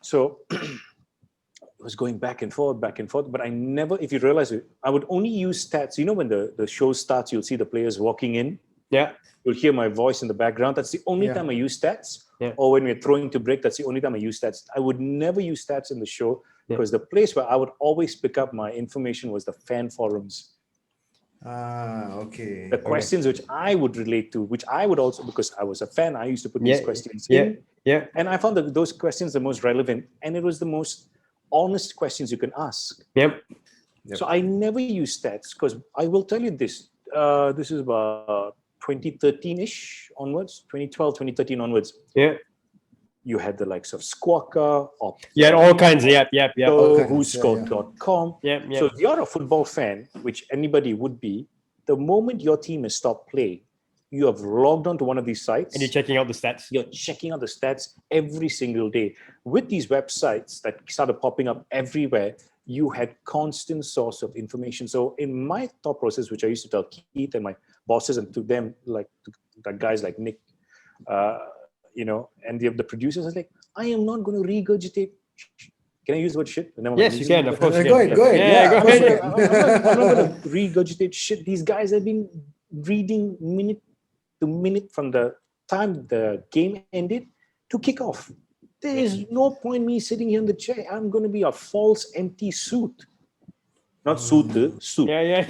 So it was going back and forth, but I never, if you realize it, I would only use stats. You know, when the show starts, you'll see the players walking in. Yeah. You'll hear my voice in the background. That's the only time I use stats. Yeah. Or when we're throwing to break, that's the only time I use stats. I would never use stats in the show because the place where I would always pick up my information was the fan forums. Okay. The questions which I would relate to, which I would also, because I was a fan, I used to put these questions in. Yeah. And I found that those questions the most relevant, and it was the most honest questions you can ask. Yep. So I never use stats because I will tell you this. This is about 2013-ish onwards, 2012, 2013 onwards. Yeah. You had the likes of Squawka, or all kinds. Yep. whoscored.com. Yeah. So if you're a football fan, which anybody would be, the moment your team has stopped playing, you have logged onto one of these sites. And you're checking out the stats. You're checking out the stats every single day. With these websites that started popping up everywhere, you had constant source of information. So in my thought process, which I used to tell Keith and my bosses and to them, like to guys like Nick, and the producers, I was like, I am not going to regurgitate. Can I use the word shit? Yes, you can. Of course. Go ahead. Go ahead. I'm not going to regurgitate shit. These guys have been reading minute to minute from the time the game ended to kickoff. There is no point me sitting here in the chair. I'm going to be a false empty suit. Not suit, suit. Yeah.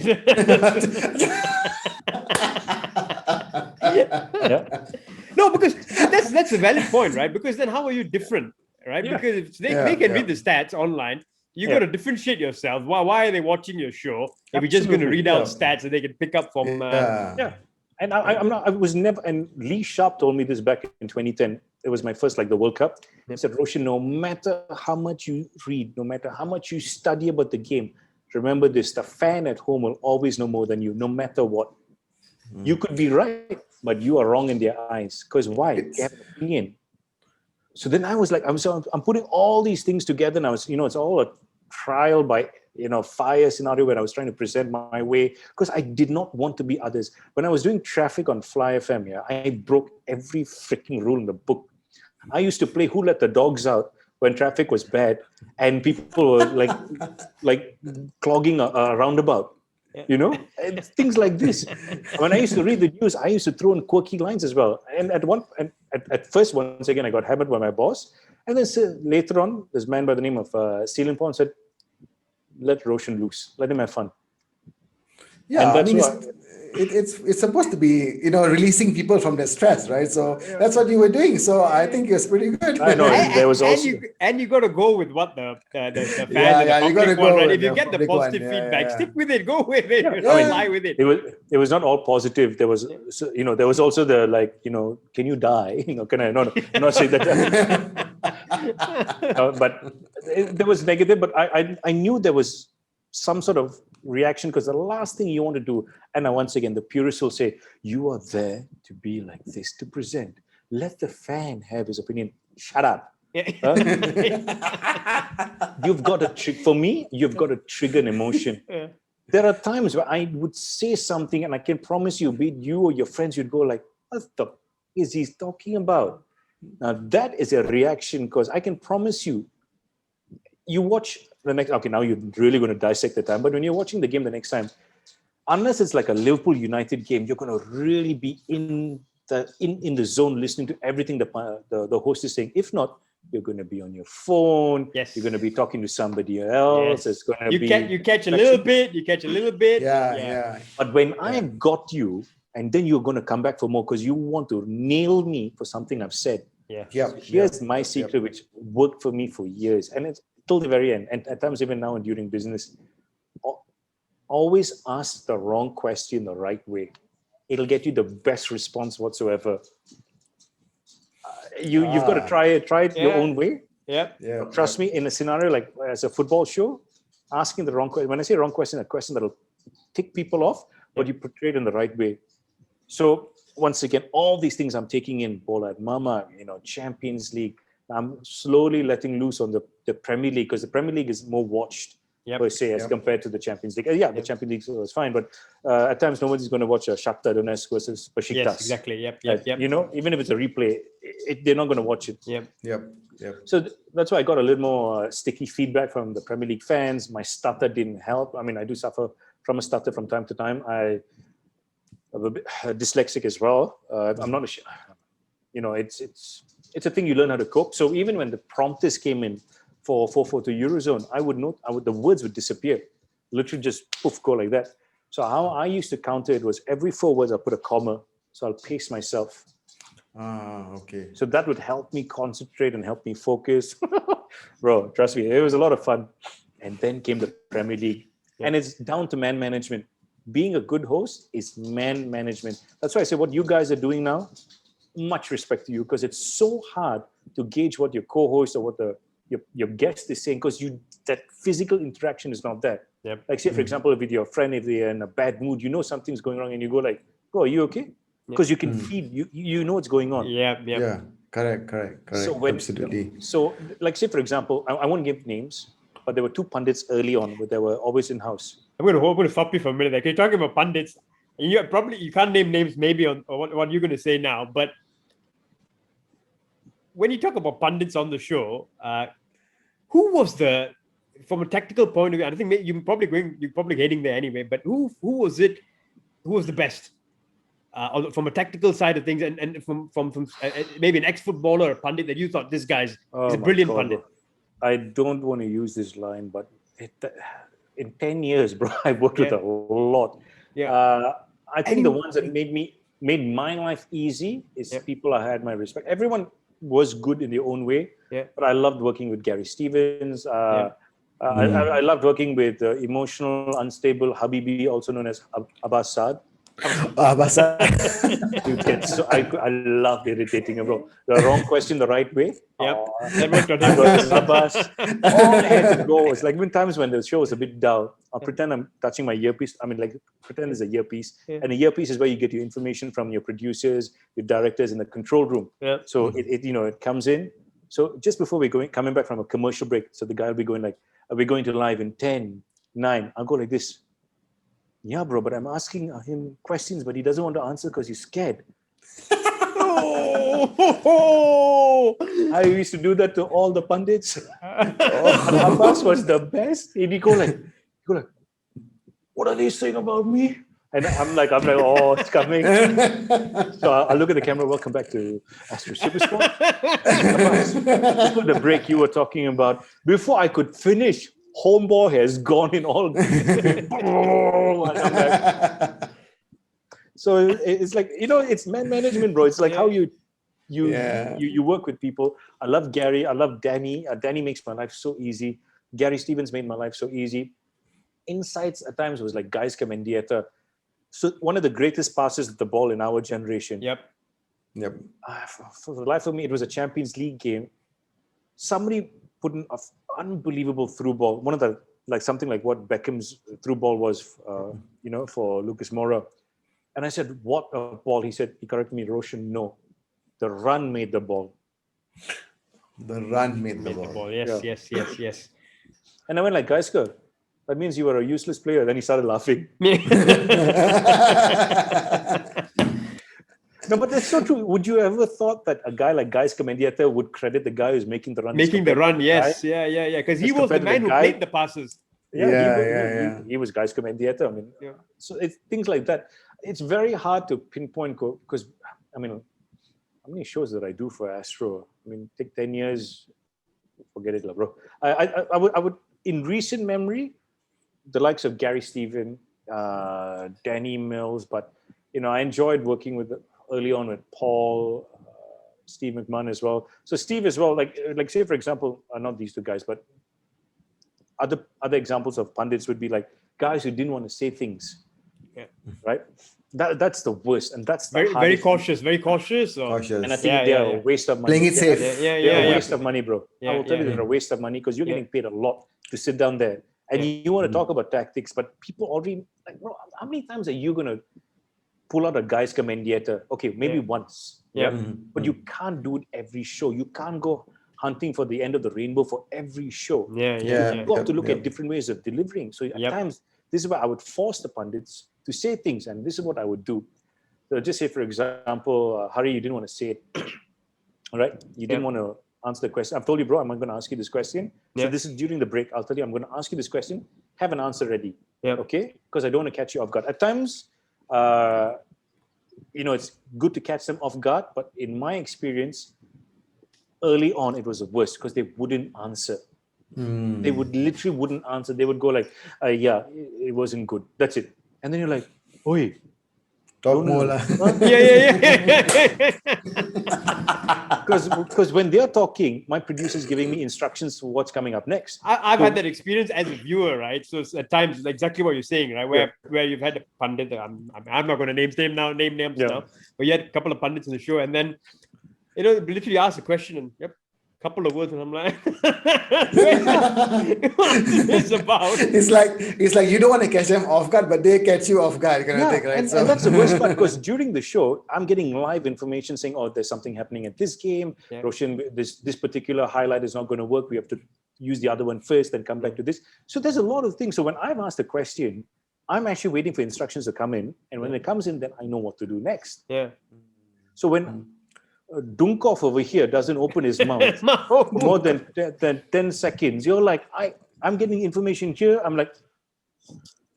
No, because that's a valid point, right? Because then how are you different, right? Yeah. Because if they can read the stats online, you got to differentiate yourself. Why are they watching your show? If you're just going to read out stats that they can pick up from. And I was never. And Lee Sharp told me this back in 2010. It was my first, the World Cup. He said, Roshan, no matter how much you read, no matter how much you study about the game, remember this: the fan at home will always know more than you, no matter what. You could be right, but you are wrong in their eyes. Because why? They have an opinion. So then I was like, I'm putting all these things together, and I was, it's all a trial by fire scenario where I was trying to present my way because I did not want to be others. When I was doing traffic on Fly FM, I broke every freaking rule in the book. I used to play Who Let the Dogs Out when traffic was bad, and people were like clogging a roundabout. And things like this. When I used to read the news, I used to throw in quirky lines as well. And at first, once again, I got hammered by my boss. And then later on, this man by the name of Steelen Pond said, let Roshan loose. Let him have fun. Yeah, I mean, it's supposed to be, releasing people from their stress, right? So that's what you were doing. So I think it's pretty good. I know. There was also... And you got to go with what the fans and the you got to public go want, right? with If you the get the public positive one, feedback, stick with it, go with it, lie with it. It was not all positive. There was, there was also the can you die? Can I? No, I'm not saying that. But there was negative. But I knew there was some sort of reaction because the last thing you want to do, and once again, the purists will say, you are there to be like this, to present. Let the fan have his opinion. Shut up. You've got for me, you've got to trigger an emotion. There are times where I would say something and I can promise you, be it you or your friends, you'd go like, what the is he talking about? Now that is a reaction because I can promise you, you watch the next, okay, now you're really going to dissect the time, but when you're watching the game the next time, unless it's like a Liverpool United game, you're going to really be in the zone listening to everything the host is saying. If not, you're going to be on your phone. Yes. You're going to be talking to somebody else. Yes. It's going to be... You catch a little bit. Yeah. But when I've got you, and then you're going to come back for more because you want to nail me for something I've said. Yeah. So here's my secret, which worked for me for years. And it's till the very end. And at times, even now and during business, always ask the wrong question the right way. It'll get you the best response whatsoever. You've got to try it your own way. Yeah. Trust me, in a scenario like as a football show, asking the wrong question. When I say wrong question, a question that'll tick people off, but you portray it in the right way. So once again, all these things I'm taking in, Bola at Mamak, Champions League. I'm slowly letting loose on the Premier League because the Premier League is more watched. per se as compared to the Champions League. The Champions League was fine, but at times nobody's going to watch Shakhtar Donetsk versus Besiktas. Yes, exactly. Yep. You know, even if it's a replay, they're not going to watch it. Yep. So that's why I got a little more sticky feedback from the Premier League fans. My stutter didn't help. I mean, I do suffer from a stutter from time to time. I'm a bit dyslexic as well. I'm not you know, it's a thing you learn how to cope. So even when the prompters came in for 4-4 to Eurozone, the words would disappear, literally just poof, go like that. So how I used to counter it was every 4 words I put a comma, so I'll pace myself. Okay. So that would help me concentrate and help me focus. Bro, trust me, it was a lot of fun. And then came the Premier League, and it's down to man management. Being a good host is man management. That's why I say what you guys are doing now, much respect to you, because it's so hard to gauge what your co-host or what your guest is saying, because that physical interaction is not there. Like say, for example, with your friend, if they're in a bad mood, you know something's going wrong, and you go like, bro, are you okay? Because you can feed, you know what's going on. Yeah, correct. So Absolutely. So like say, for example, I won't give names, but there were 2 pundits early on, but they were always in-house. I'm going to stop you for a minute. Like, you're talking about pundits. You can't name names maybe on what you're going to say now, but when you talk about pundits on the show, who was from a tactical point of view, I think you're probably heading there anyway, but who was it? Who was the best? From a tactical side of things, and from maybe an ex-footballer or pundit that you thought this guy's is a brilliant pundit. I don't want to use this line, but in 10 years, bro, I've worked with a lot. I think the ones that made my life easy is people I had my respect. Everyone was good in their own way, but I loved working with Gary Stevens. I loved working with emotional, unstable Habibi, also known as Abbas Saad. I loved irritating him, bro. The wrong question the right way. Abbas. All I had to go was like, even times when the show was a bit dull, I'll pretend I'm touching my earpiece. I mean, like, pretend it's a earpiece. And the earpiece is where you get your information from your producers, your directors in the control room. So it comes in. So just before coming back from a commercial break, so the guy will be going like, are we going to live in 10, 9? I'll go like this. Yeah, bro, but I'm asking him questions, but he doesn't want to answer because he's scared. I used to do that to all the pundits. Abbas was the best. He'd go like, what are they saying about me? And I'm like, oh, it's coming. So I'll look at the camera. Welcome back to Astro Supersport. Just put the break you were talking about. Before I could finish, homeboy has gone in all. So it's like, it's man management, bro. It's like how you work with people. I love Gary. I love Danny. Danny makes my life so easy. Gary Stevens made my life so easy. Insights at times was like Guys Comendieta. So one of the greatest passes of the ball in our generation. For the life of me, it was a Champions League game. Somebody put an unbelievable through ball. One of the, like something like what Beckham's through ball was, for Lucas Moura. And I said, what a ball. He corrected me, Roshan, no. The run made the ball. The run made the ball. Yes. And I went like, guys, that means you were a useless player. Then he started laughing. No, but that's so true. Would you ever thought that a guy like Guys Comendieta would credit the guy who's making the run? Yes. Yeah. Because he was the man who played the passes. He was Guys Comendieta. I mean, so it's things like that. It's very hard to pinpoint because, I mean, how many shows did I do for Astro? I mean, take 10 years, forget it, bro. I would, in recent memory, the likes of Gary Steven, Danny Mills, but, I enjoyed working early on with Paul, Steve McMahon as well. So Steve as well, like say, for example, not these 2 guys, but other examples of pundits would be like guys who didn't want to say things. Right? That's the worst, and that's the very cautious. And I think they're a waste of money. Playing it safe. They're a waste of money, bro. I will tell you they're a waste of money because you're getting paid a lot to sit down there and you want to talk about tactics, but people already like, bro, how many times are you gonna pull out a Guys Comendieta? Okay, maybe once. But you can't do it every show. You can't go hunting for the end of the rainbow for every show. Yeah. Got to look at different ways of delivering. So at Yep. times, this is why I would force the pundits to say things, and this is what I would do. So just say, for example, Hari, you didn't want to say it, all right? You didn't want to answer the question. I've told you, bro, I'm going to ask you this question. So this is during the break. I'll tell you, I'm going to ask you this question. Have an answer ready, okay? Because I don't want to catch you off guard. At times, it's good to catch them off guard, but in my experience, early on, it was the worst because they wouldn't answer. They would literally wouldn't answer. They would go like, yeah, it wasn't good. That's it. And then you're like, oi. Talk more. Because when they're talking, my producer's giving me instructions for what's coming up next. I've had that experience as a viewer, right? So at times, it's exactly what you're saying, right? Where you've had a pundit. I'm not going to name names now, but you had a couple of pundits in the show, and then literally ask a question, and couple of words, and I'm like, what's this about? It's like you don't want to catch them off guard, but they catch you off guard, kind of thing, right? And that's the worst part, because during the show, I'm getting live information saying, oh, there's something happening at this game. Roshan, this particular highlight is not going to work. We have to use the other one first, then come back to this. So there's a lot of things. So when I've asked a question, I'm actually waiting for instructions to come in. And when it comes in, then I know what to do next. So when Dunkov over here doesn't open his mouth more than 10 seconds, you're like, I'm getting information here. I'm like,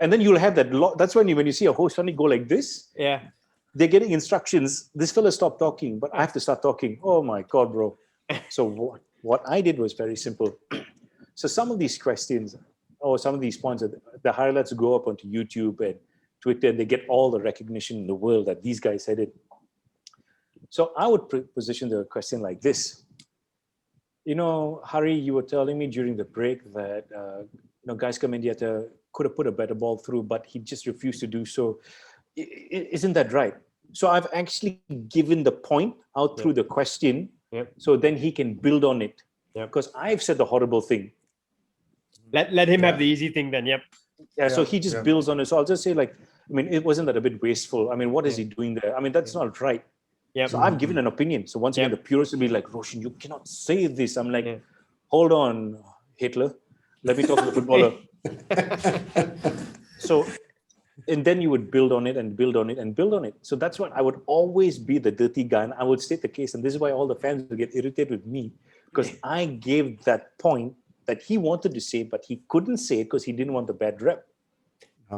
and then you'll have that that's when you see a host suddenly go like this. They're getting instructions. This fella stopped talking, but I have to start talking. Oh my God, bro. So what I did was very simple. So some of these questions or some of these points, the highlights go up onto YouTube and Twitter, and they get all the recognition in the world that these guys said it. So I would position the question like this. Hari, you were telling me during the break that guys come in, could have put a better ball through, but he just refused to do so. Isn't that right? So I've actually given the point out through the question, so then he can build on it. Because I've said the horrible thing. Let him have the easy thing then. So he just builds on it. So I'll just say it wasn't that a bit wasteful? What is he doing there? That's not right. So I've given an opinion. So once again, the purists will be like, Roshan, you cannot say this. I'm like, hold on, Hitler. Let me talk to the footballer. So, and then you would build on it and build on it and build on it. So that's what I would always be, the dirty guy. And I would state the case. And this is why all the fans will get irritated with me, because I gave that point that he wanted to say, but he couldn't say it because he didn't want the bad rep.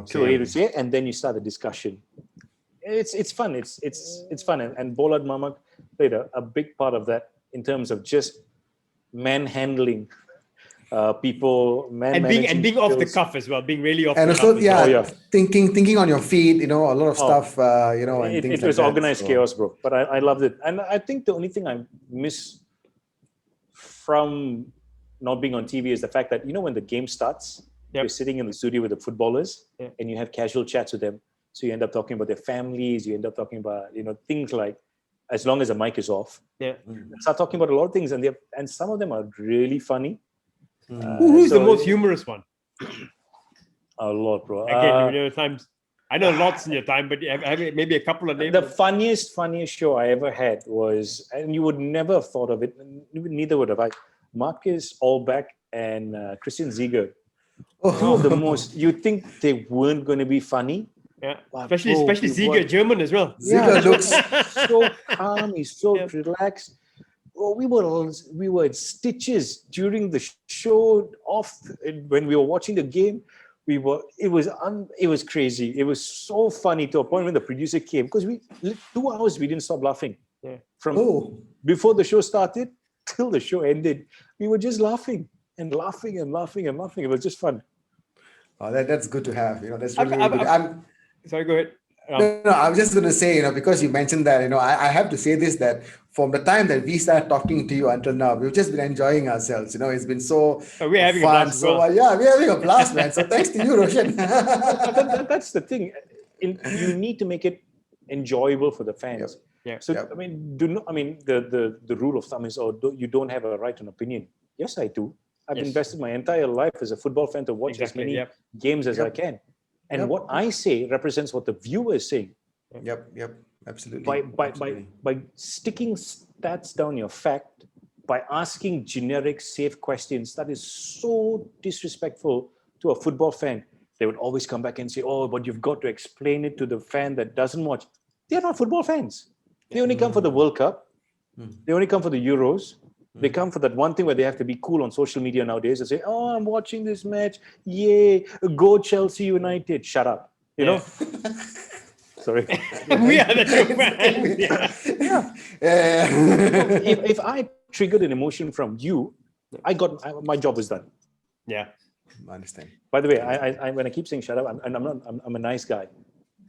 So he would say it, and then you start the discussion. It's fun. It's fun. And Bola and Mamak played a big part of that in terms of just manhandling people, and being off the cuff as well, being really off and the also, cuff. thinking on your feet, a lot of stuff, and things it was like organized chaos, bro. But I loved it. And I think the only thing I miss from not being on TV is the fact that, when the game starts, you're sitting in the studio with the footballers and you have casual chats with them. So you end up talking about their families. You end up talking about, things like, as long as the mic is off. Start talking about a lot of things, and some of them are really funny. Who's the most humorous one? A lot, bro. Again, times I know lots in your time, but have maybe a couple of names. The funniest show I ever had was, and you would never have thought of it, neither would have I, Marcus Allback and Christian Ziege. Two of the most, you think they weren't going to be funny. Especially Ziege, German as well. Ziege looks so calm, he's so relaxed. Oh, we were at stitches during the show when we were watching the game. It was crazy. It was so funny to a point when the producer came, because 2 hours we didn't stop laughing. From before the show started till the show ended, we were just laughing and laughing and laughing and laughing. It was just fun. Oh, that's good to have. That's really, really good. Sorry, go ahead. No, I was just going to say, because you mentioned that, I have to say this, that from the time that we started talking to you until now, we've just been enjoying ourselves. It's been so we're having fun. A blast. We're having a blast, man. So thanks to you, Roshan. That's the thing. You need to make it enjoyable for the fans. So the rule of thumb is, you don't have a right to an opinion. Yes, I do. I've invested my entire life as a football fan to watch as many games as I can. And what I say represents what the viewer is saying. Yep, absolutely. By sticking stats down your fact, by asking generic, safe questions that is so disrespectful to a football fan. They would always come back and say, oh, but you've got to explain it to the fan that doesn't watch. They're not football fans. They only come for the World Cup. They only come for the Euros. They come for that one thing where they have to be cool on social media nowadays and say, oh, I'm watching this match. Yay. Go Chelsea United. Shut up. You know? Sorry. We are the two fans. If I triggered an emotion from you, my job was done. Yeah. I understand. By the way, I when I keep saying shut up, I'm a nice guy.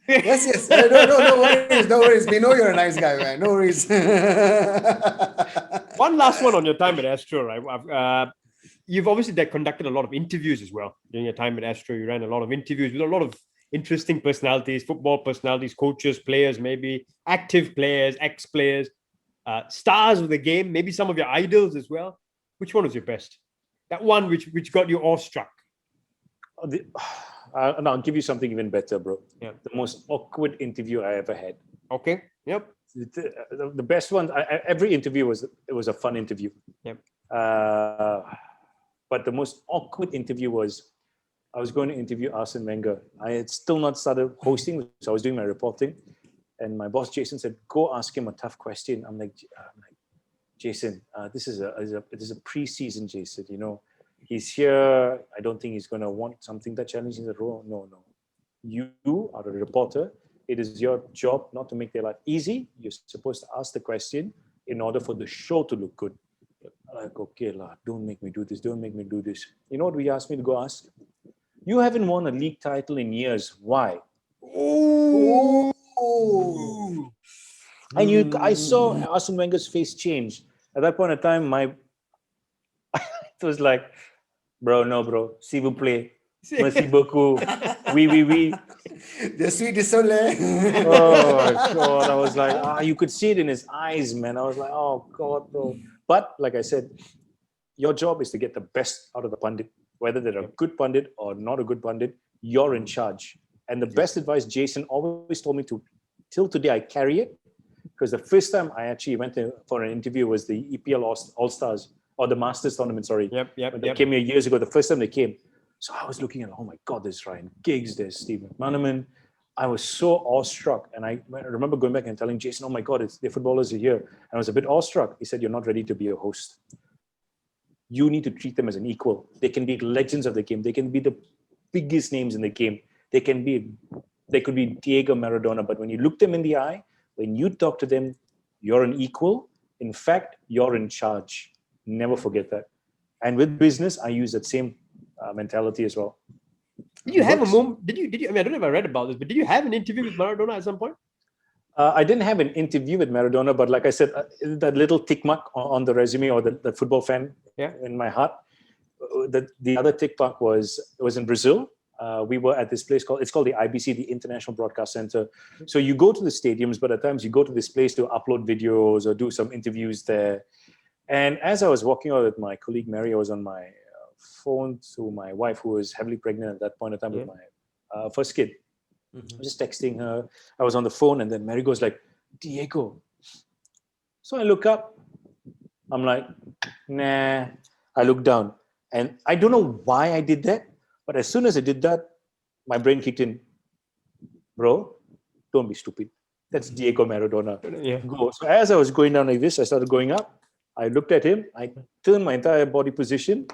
Yes. No worries. We know you're a nice guy, man. No worries. One last one on your time at Astro, right? You've obviously conducted a lot of interviews as well during your time at Astro. You ran a lot of interviews with a lot of interesting personalities, football personalities, coaches, players, maybe active players, ex-players, stars of the game, maybe some of your idols as well. Which one was your best? That one which got you awestruck. I'll give you something even better, bro. Yeah. The most awkward interview I ever had. Okay. Yep. The best one. Every interview was a fun interview. Yep. But the most awkward interview was I was going to interview Arsene Wenger. I had still not started hosting, so I was doing my reporting, and my boss Jason said, "Go ask him a tough question." I'm like Jason, this is a pre-season, Jason. You know, he's here. I don't think he's going to want something that challenging. He said, "Oh, no. You are a reporter. It is your job not to make their life easy. You're supposed to ask the question in order for the show to look good." I'm like, okay, don't make me do this. Don't make me do this. You know what we asked me to go ask? You haven't won a league title in years. Why? Oh. And I saw Arsene Wenger's face change. At that point in time, it was like, bro, s'il vous plaît, merci beaucoup, oui. The sweet is so late. Oh God, I was like, you could see it in his eyes, man. I was like, oh God, bro. But like I said, your job is to get the best out of the pundit, whether they're a good pundit or not a good pundit. You're in charge. And the best advice Jason always told me till today, I carry it. Because the first time I actually went for an interview was the EPL All-Stars or the Masters tournament, sorry. Yep. When they came here years ago, the first time they came. So I was looking at, oh my God, there's Ryan Giggs, there's Steve McManaman. I was so awestruck. And I remember going back and telling Jason, oh my God, the footballers are here. And I was a bit awestruck. He said, you're not ready to be a host. You need to treat them as an equal. They can be legends of the game. They can be the biggest names in the game. They could be Diego Maradona. But when you look them in the eye, when you talk to them, you're an equal. In fact, you're in charge. Never forget that. And with business, I use that same mentality as well. Did you have a moment? Did you? I mean, I don't know if I read about this, but did you have an interview with Maradona at some point? I didn't have an interview with Maradona, but like I said, that little tick mark on the resume or the football fan in my heart. The other tick mark was in Brazil. We were at this place called the IBC, the International Broadcast Center. So you go to the stadiums, but at times you go to this place to upload videos or do some interviews there. And as I was walking out with my colleague Mary, I was on my phone to my wife, who was heavily pregnant at that point in time with my first kid. I was just texting her. I was on the phone, and then Mary goes like, Diego. So I look up. I'm like, nah. I look down. And I don't know why I did that, but as soon as I did that, my brain kicked in. Bro, don't be stupid. That's Diego Maradona. Yeah. Go. So as I was going down like this, I started going up. I looked at him. I turned my entire body position.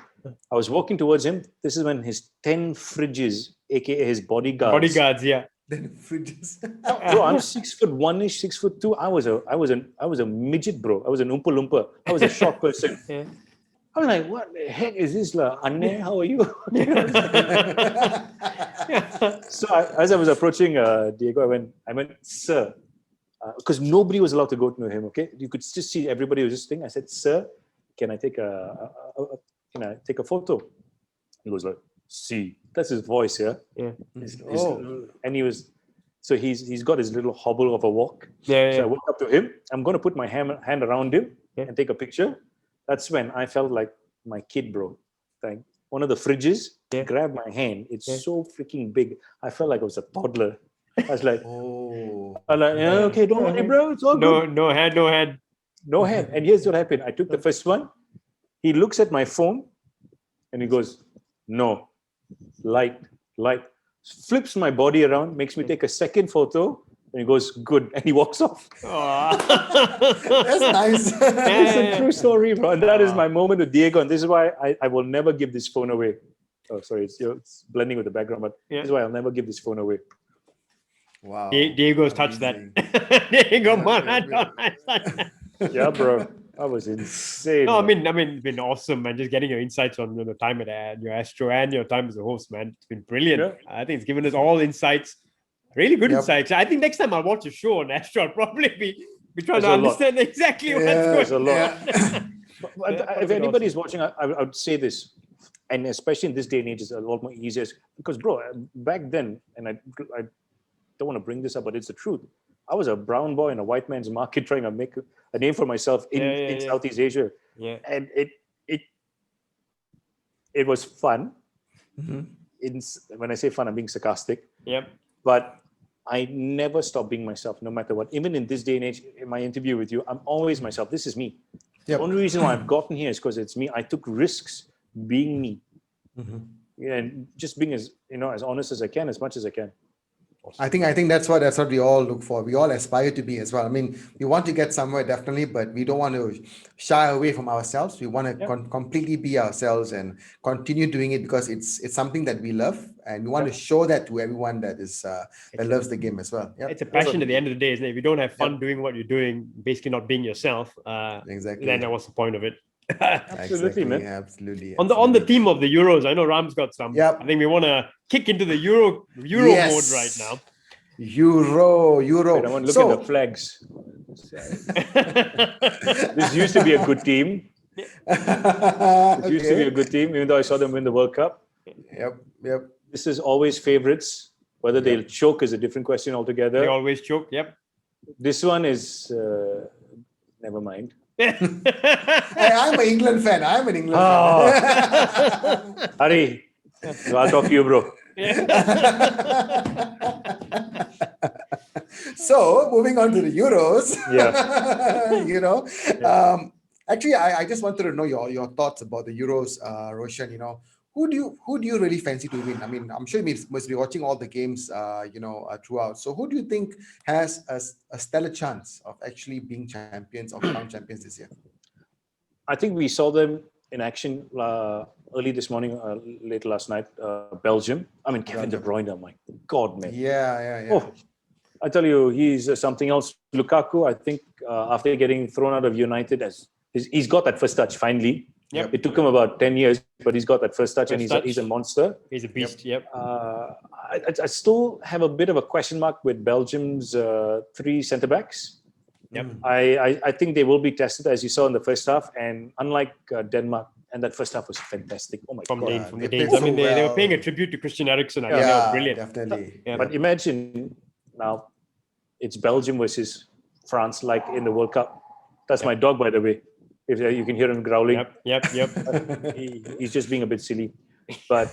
I was walking towards him. This is when his 10 fridges, aka his bodyguards. Then fridges. Bro, I'm 6'1"ish, 6'2". I was a midget, bro. I was an Oompa Loompa. I was a short person. I'm like, what the heck is this, Anne? How are you? So as I was approaching Diego, I went, sir, because nobody was allowed to go to him. Okay, you could just see everybody was just thinking. I said, sir, can I take a photo? He goes like, see, that's his voice, yeah. And he's got his little hobble of a walk. So I walked up to him. I'm going to put my hand around him and take a picture. That's when I felt like my kid, bro. Like one of the fridges grabbed my hand. It's so freaking big. I felt like I was a toddler. I was like, I'm like, okay, don't worry, bro. It's all good. No hand. No hand. And here's what happened. I took the first one. He looks at my phone and he goes, no, light, flips my body around, makes me take a second photo, and he goes, good. And he walks off. That's nice. It's a true story, bro. And that is my moment with Diego. And this is why I will never give this phone away. Oh, sorry, it's blending with the background, but this is why I'll never give this phone away. Wow. Diego's touched that. Diego Maradona. Yeah, bro. That was insane. No, I man. mean, it's been awesome, man. Just getting your insights on the time at your Astro and your time as a host, man. It's been brilliant. Yeah. I think it's given us all insights, really good insights. I think next time I'll watch a show on Astro, I'll probably be trying to understand exactly what's going on. There's a lot. But if anybody's watching, I would say this, and especially in this day and age, it's a lot more easier because, bro, back then, and I don't want to bring this up, but it's the truth. I was a brown boy in a white man's market trying to make a name for myself in Southeast Asia. Yeah. And it was fun. When I say fun, I'm being sarcastic. Yep. But I never stop being myself, no matter what. Even in this day and age, in my interview with you, I'm always myself. This is me. Yep. The only reason why I've gotten here is because it's me. I took risks being me. And just being as honest as I can, as much as I can. I think that's what we all look for. We all aspire to be as well. I mean, we want to get somewhere definitely, but we don't want to shy away from ourselves. We want to completely be ourselves and continue doing it because it's something that we love, and we want to show that to everyone that is that loves the game as well. It's a passion at the end of the day, isn't it? If you don't have fun doing what you're doing, basically not being yourself, exactly. then what's the point of it? Absolutely, man. Absolutely. On the theme of the Euros, I know Ram's got some. Yep. I think we want to kick into the Euro mode right now. Euro. Wait, I want to look at the flags. This used to be a good team. It used to be a good team, even though I saw them win the World Cup. Yep. This is always favorites. Whether they'll choke is a different question altogether. They always choke. Yep. This one is never mind. I'm an England fan. fan. Hari, I'll talk to you, bro. So moving on to the Euros. Yeah. Actually, I just wanted to know your thoughts about the Euros, Roshan. Who do you really fancy to win? I mean, I'm sure you must be watching all the games, throughout. So who do you think has a stellar chance of actually being champions or crown champions this year? I think we saw them in action early this morning, late last night. Belgium. I mean, Kevin De Bruyne. Oh my God, man. Yeah. Oh, I tell you, he's something else. Lukaku, I think, after getting thrown out of United, he's got that first touch finally. Yep. It took him about 10 years, but he's got that first touch, and he's a monster. He's a beast. Yep. I still have a bit of a question mark with Belgium's 3 centre backs. Yep. I think they will be tested, as you saw in the first half, and unlike Denmark, and that first half was fantastic. Oh my God! From the Danes. I mean, they were paying a tribute to Christian Eriksen. I think that was brilliant. Definitely. Yeah. But imagine now, it's Belgium versus France, like in the World Cup. That's my dog, by the way. If you can hear him growling. Yep. He's just being a bit silly. But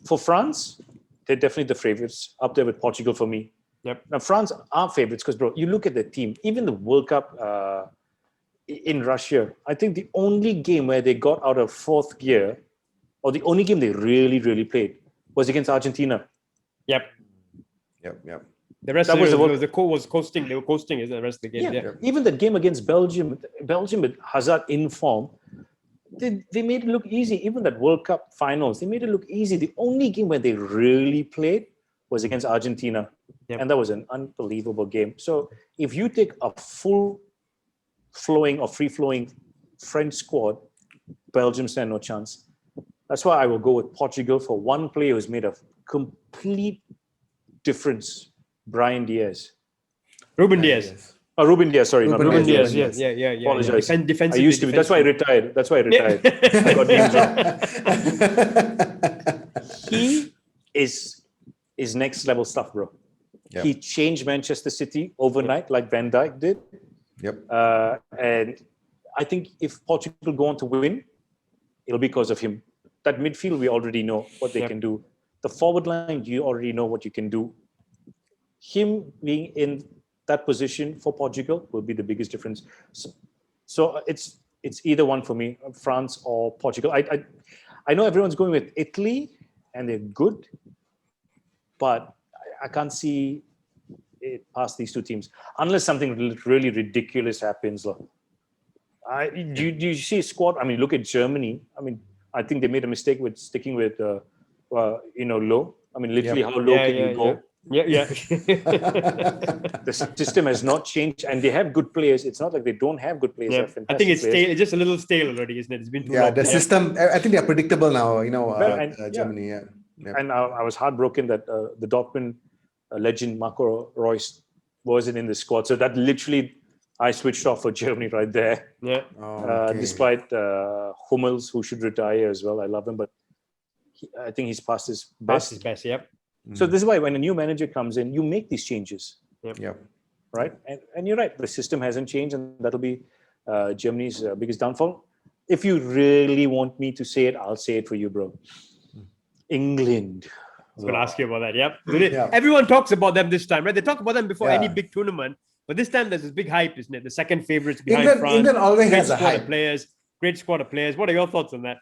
for France, they're definitely the favorites, up there with Portugal for me. Yep. Now France are favorites because, bro, you look at the team. Even the World Cup in Russia, I think the only game where they got out of fourth gear, or the only game they really, really played, was against Argentina. Yep. The rest was coasting. They were coasting is the rest of the game. Yeah. Even the game against Belgium with Hazard in form, they made it look easy. Even that World Cup finals, they made it look easy. The only game where they really played was against Argentina. And that was an unbelievable game. So if you take a full-flowing or free-flowing French squad, Belgium stand no chance. That's why I will go with Portugal for one player who's made a complete difference. Brian Diaz. Ruben Diaz. Ruben Diaz, sorry. Ruben Diaz, yeah. Apologize. Defensive. I used to be. That's why I retired. I got names wrong. He is next level stuff, bro. Yep. He changed Manchester City overnight, like Van Dijk did. And I think if Portugal go on to win, it'll be because of him. That midfield, we already know what they can do. The forward line, you already know what you can do. Him being in that position for Portugal will be the biggest difference. So it's either one for me, France or Portugal. I know everyone's going with Italy, and they're good, but I can't see it past these two teams unless something really ridiculous happens. Do you see a squad? I mean, look at Germany. I mean, I think they made a mistake with sticking with low. I mean, literally, how low can you go? Yeah. The system has not changed, and they have good players. It's not like they don't have good players. Yeah. I think it's stale. It's just a little stale already, isn't it? It's been too long. The system. I think they're predictable now. Germany. Yeah. And I was heartbroken that the Dortmund legend Marco Reus wasn't in the squad. So that literally, I switched off for Germany right there. Yeah. Despite Hummels, who should retire as well. I love him, but I think he's past his best. Yep. So this is why when a new manager comes in, you make these changes. Yep. Right. And you're right. The system hasn't changed, and that'll be Germany's biggest downfall. If you really want me to say it, I'll say it for you, bro. England. I was going to ask you about that. Yep. Everyone talks about them this time, right? They talk about them before any big tournament, but this time there's this big hype, isn't it? The second favorites behind France. England always has a hype. Great squad of players. What are your thoughts on that?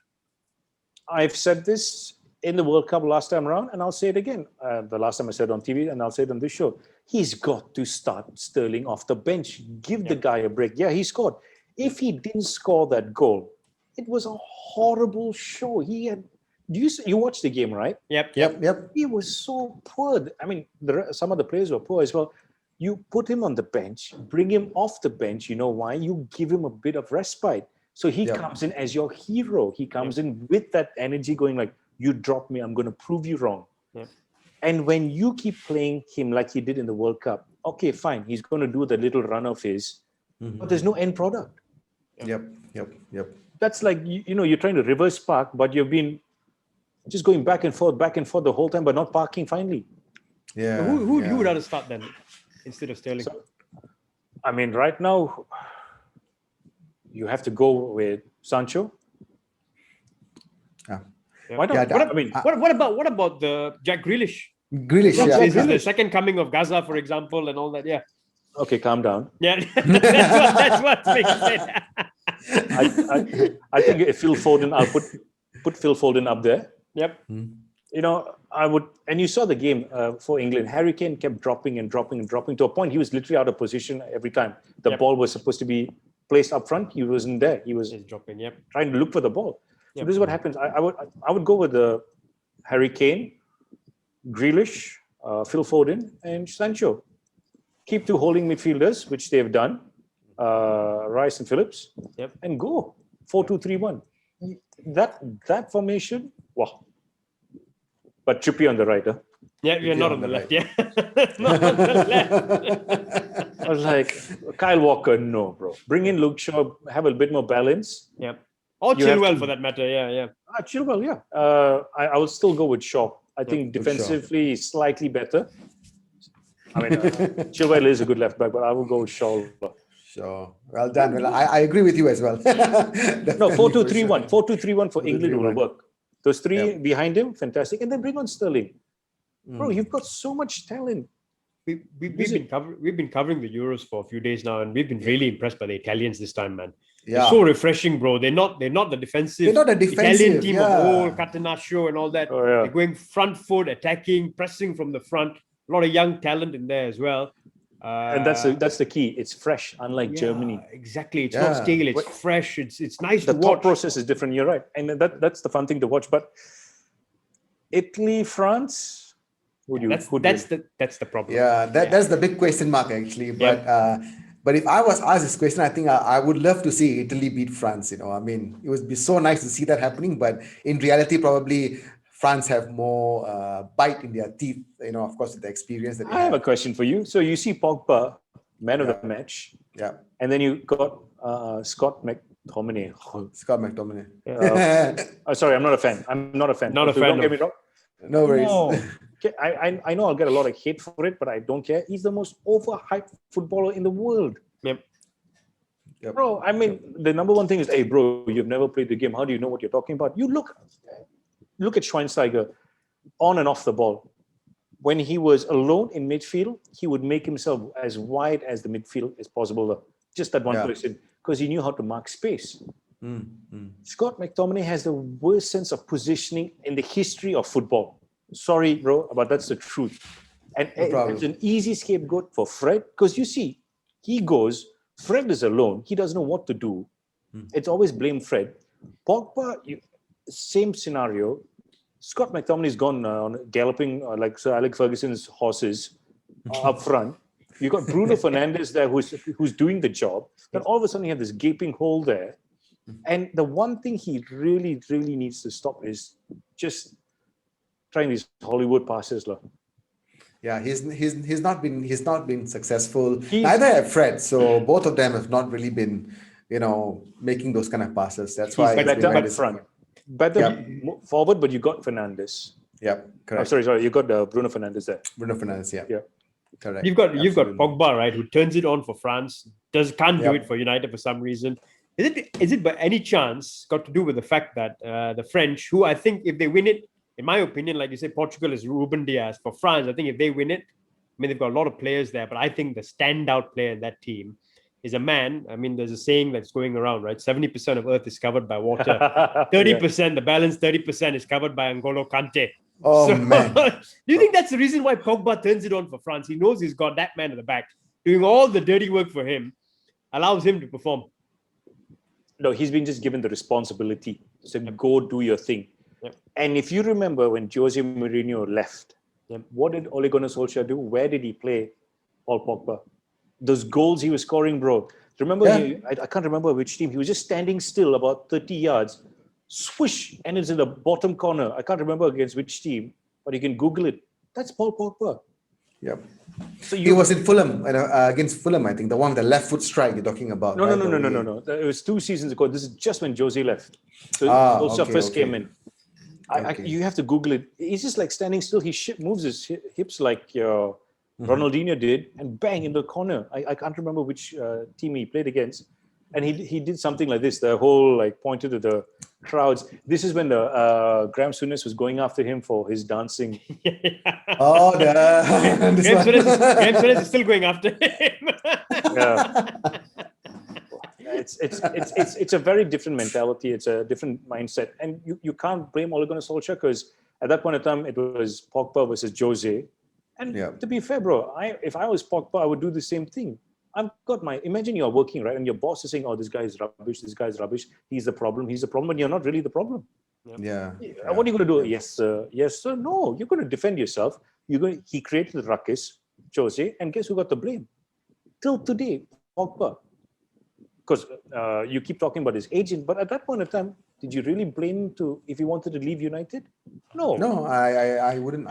I've said this in the World Cup last time around, and I'll say it again. The last time I said it on TV, and I'll say it on this show. He's got to start Sterling off the bench. Give the guy a break. Yeah, he scored. If he didn't score that goal, it was a horrible show. He had. You watched the game, right? Yep. He was so poor. I mean, some of the players were poor as well. You put him on the bench, bring him off the bench. You know why? You give him a bit of respite. So he comes in as your hero. He comes in with that energy going like, you dropped me, I'm going to prove you wrong. Yeah. And when you keep playing him like he did in the World Cup, okay, fine. He's going to do the little run of his, but there's no end product. Yep. That's like, you're trying to reverse park, but you've been just going back and forth the whole time, but not parking finally. Yeah. So who would rather start then instead of Sterling? So, I mean, right now, you have to go with Sancho. Why not? What about the Jack Grealish? Grealish, This is the second coming of Gaza, for example, and all that. Yeah. Okay, calm down. Yeah, that's what's being said. I think if Phil Foden, I'll put Phil Foden up there. Yep. I would, and you saw the game for England. Harry Kane kept dropping to a point he was literally out of position every time. The ball was supposed to be placed up front. He wasn't there. He was dropping. Yep. Trying to look for the ball. So this is what happens. I would go with the Harry Kane, Grealish, Phil Foden, and Sancho. Keep two holding midfielders, which they have done, Rice and Phillips, and go 4-2-3-1. That formation, wow. But Trippier on the right, huh? Yeah, you're not on the left. Yeah, not on the left. I was like, Kyle Walker, no, bro. Bring in Luke Shaw, have a bit more balance. Yep. Or Chilwell for that matter. Yeah. Chilwell, yeah. I will still go with Shaw. I think defensively he's slightly better. I mean, Chilwell is a good left back, but I will go with Shaw. Sure. Well done. Well, I agree with you as well. No, 4-2-3-1. 4-2-3-1 for England will work. Those three behind him, fantastic. And then bring on Sterling. Bro, you've got so much talent. We've been covering the Euros for a few days now, and we've been really impressed by the Italians this time, man. Yeah. It's so refreshing, bro. They're not the defensive. They're not a defensive Italian team of old, Catenaccio and all that. Oh, yeah. They're going front foot, attacking, pressing from the front. A lot of young talent in there as well. And that's the key. It's fresh, unlike Germany. Exactly. It's not stale. It's fresh. It's nice to watch. The thought process is different. You're right, and that's the fun thing to watch. But Italy, France, that's the problem. Yeah, that's the big question mark actually. But if I was asked this question, I think I would love to see Italy beat France. I mean, it would be so nice to see that happening. But in reality, probably France have more bite in their teeth. Of course, with the experience that they have. I have a question for you. So you see Pogba, man of the match. Yeah. And then you got Scott McTominay. Sorry, I'm not a fan. Don't get me wrong. No worries. No. Okay, I know I'll get a lot of hate for it, but I don't care. He's the most overhyped footballer in the world. Yep. Bro, I mean, the number one thing is, hey, bro, you've never played the game. How do you know what you're talking about? You look at Schweinsteiger on and off the ball. when he was alone in midfield, he would make himself as wide as the midfield as possible. Just that one person, because he knew how to mark space. Scott McTominay has the worst sense of positioning in the history of football. Sorry, bro, but that's the truth. And it's an easy scapegoat for Fred, because you see, he goes, Fred is alone, he doesn't know what to do. It's always blame Fred. Pogba, same scenario. Scott McTominay's gone on galloping like Sir Alex Ferguson's horses up front. You got Bruno Fernandes there who's doing the job. Then all of a sudden you have this gaping hole there. And the one thing he really, really needs to stop is just trying these Hollywood passes. Yeah, he's not been successful. Neither have Fred. So both of them have not really been, making those kind of passes. That's why he's better up front. Better forward, but you got Fernandes. Yeah, correct. Oh, sorry, you got Bruno Fernandes there. Bruno Fernandes, yeah. Correct. You've got Pogba, right, who turns it on for France, can't do it for United for some reason. Is it by any chance got to do with the fact that the French, who I think if they win it, in my opinion, like you say, Portugal is Ruben Diaz. For France, I think if they win it, I mean, they've got a lot of players there, but I think the standout player in that team is a man. I mean, there's a saying that's going around, right? 70% of Earth is covered by water. 30%, the balance 30% is covered by N'Golo Kante. Oh, man. Do you think that's the reason why Pogba turns it on for France? He knows he's got that man at the back doing all the dirty work for him, allows him to perform. No, he's been just given the responsibility. So go do your thing. And if you remember when Jose Mourinho left, what did Ole Gunnar Solskjaer do? Where did he play Paul Pogba? Those goals he was scoring, bro. Remember, I can't remember which team. He was just standing still about 30 yards. Swish, and it's in the bottom corner. I can't remember against which team, but you can Google it. That's Paul Pogba. Yep. So he was in Fulham, against Fulham, I think. The one with the left foot strike you're talking about. No. It was 2 seasons ago. This is just when Jose left. So Solskjaer first came in. You have to Google it. He's just like standing still. He moves his hips like Ronaldinho did, and bang in the corner. I can't remember which team he played against. And he did something like this. The whole pointed to the crowds. This is when the Graham Souness was going after him for his dancing. Oh, Graham Souness is still going after him. It's a very different mentality. It's a different mindset, and you can't blame Ole Gunnar Solskjaer, because at that point in time it was Pogba versus Jose. And to be fair, bro, if I was Pogba, I would do the same thing. Imagine you're working, right? And your boss is saying, oh, this guy is rubbish, he's the problem, but you're not really the problem. What are you going to do? Yes, sir. No, you're going to defend yourself. He created the ruckus, Jose, and guess who got the blame? Till today, Pogba. Because you keep talking about his agent, but at that point in time, did you really blame him if he wanted to leave United? No, I wouldn't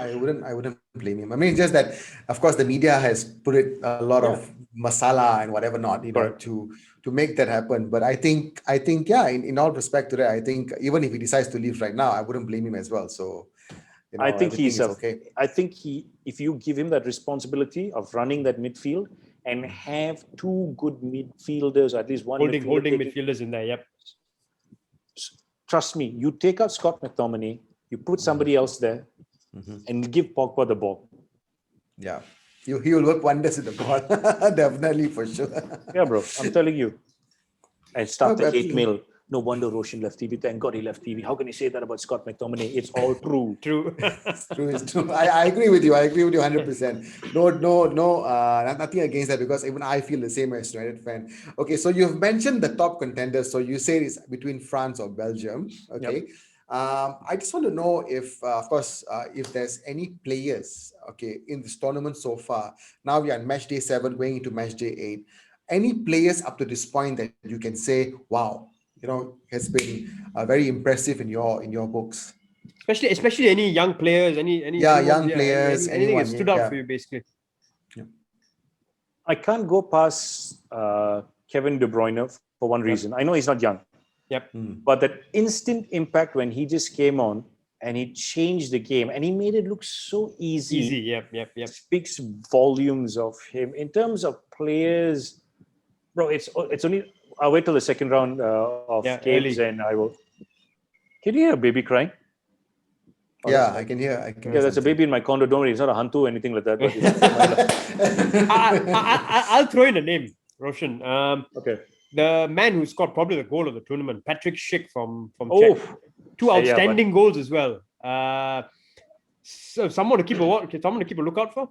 blame him. I mean, just that, of course, the media has put it a lot of masala and whatever not, to make that happen. But I think, in all respect to that, I think even if he decides to leave right now, I wouldn't blame him as well. So, I think he's okay. I think if you give him that responsibility of running that midfield and have 2 good midfielders, at least one holding midfielders in there. Yep. Trust me, you take out Scott McTominay, you put somebody else there, and give Pogba the ball. Yeah, he will work wonders with the ball, definitely, for sure. Yeah, bro, I'm telling you. And start the 8 mil. No wonder Roshan left TV. Thank God he left TV. How can you say that about Scott McTominay? It's all true. It's true. I agree with you. 100%. No, nothing against that, because even I feel the same as United fan. Okay, so you've mentioned the top contenders. So you say it's between France or Belgium. Okay. Yep. I just want to know if, of course, if there's any players, in this tournament so far. Now we are on match day 7, going into match day 8. Any players up to this point that you can say, wow, has been very impressive in your books. Especially any young players, anything that stood out for you, basically. Yeah. I can't go past Kevin De Bruyne for one reason. I know he's not young. Yep. But that instant impact when he just came on and he changed the game and he made it look so easy. Yep. Speaks volumes of him. In terms of players, bro, it's only... I'll wait till the second round of games, and I will. Can you hear a baby crying? Oh, Yeah, that's I nice. can hear. I can Yeah, hear that's a something. baby in my condo. Don't worry, it's not a hantu or anything like that. But I'll throw in a name, Roshan. okay. The man who scored probably the goal of the tournament, Patrick Schick from Oh, Czech. Two yeah, but outstanding goals as well. So someone to keep a lookout for.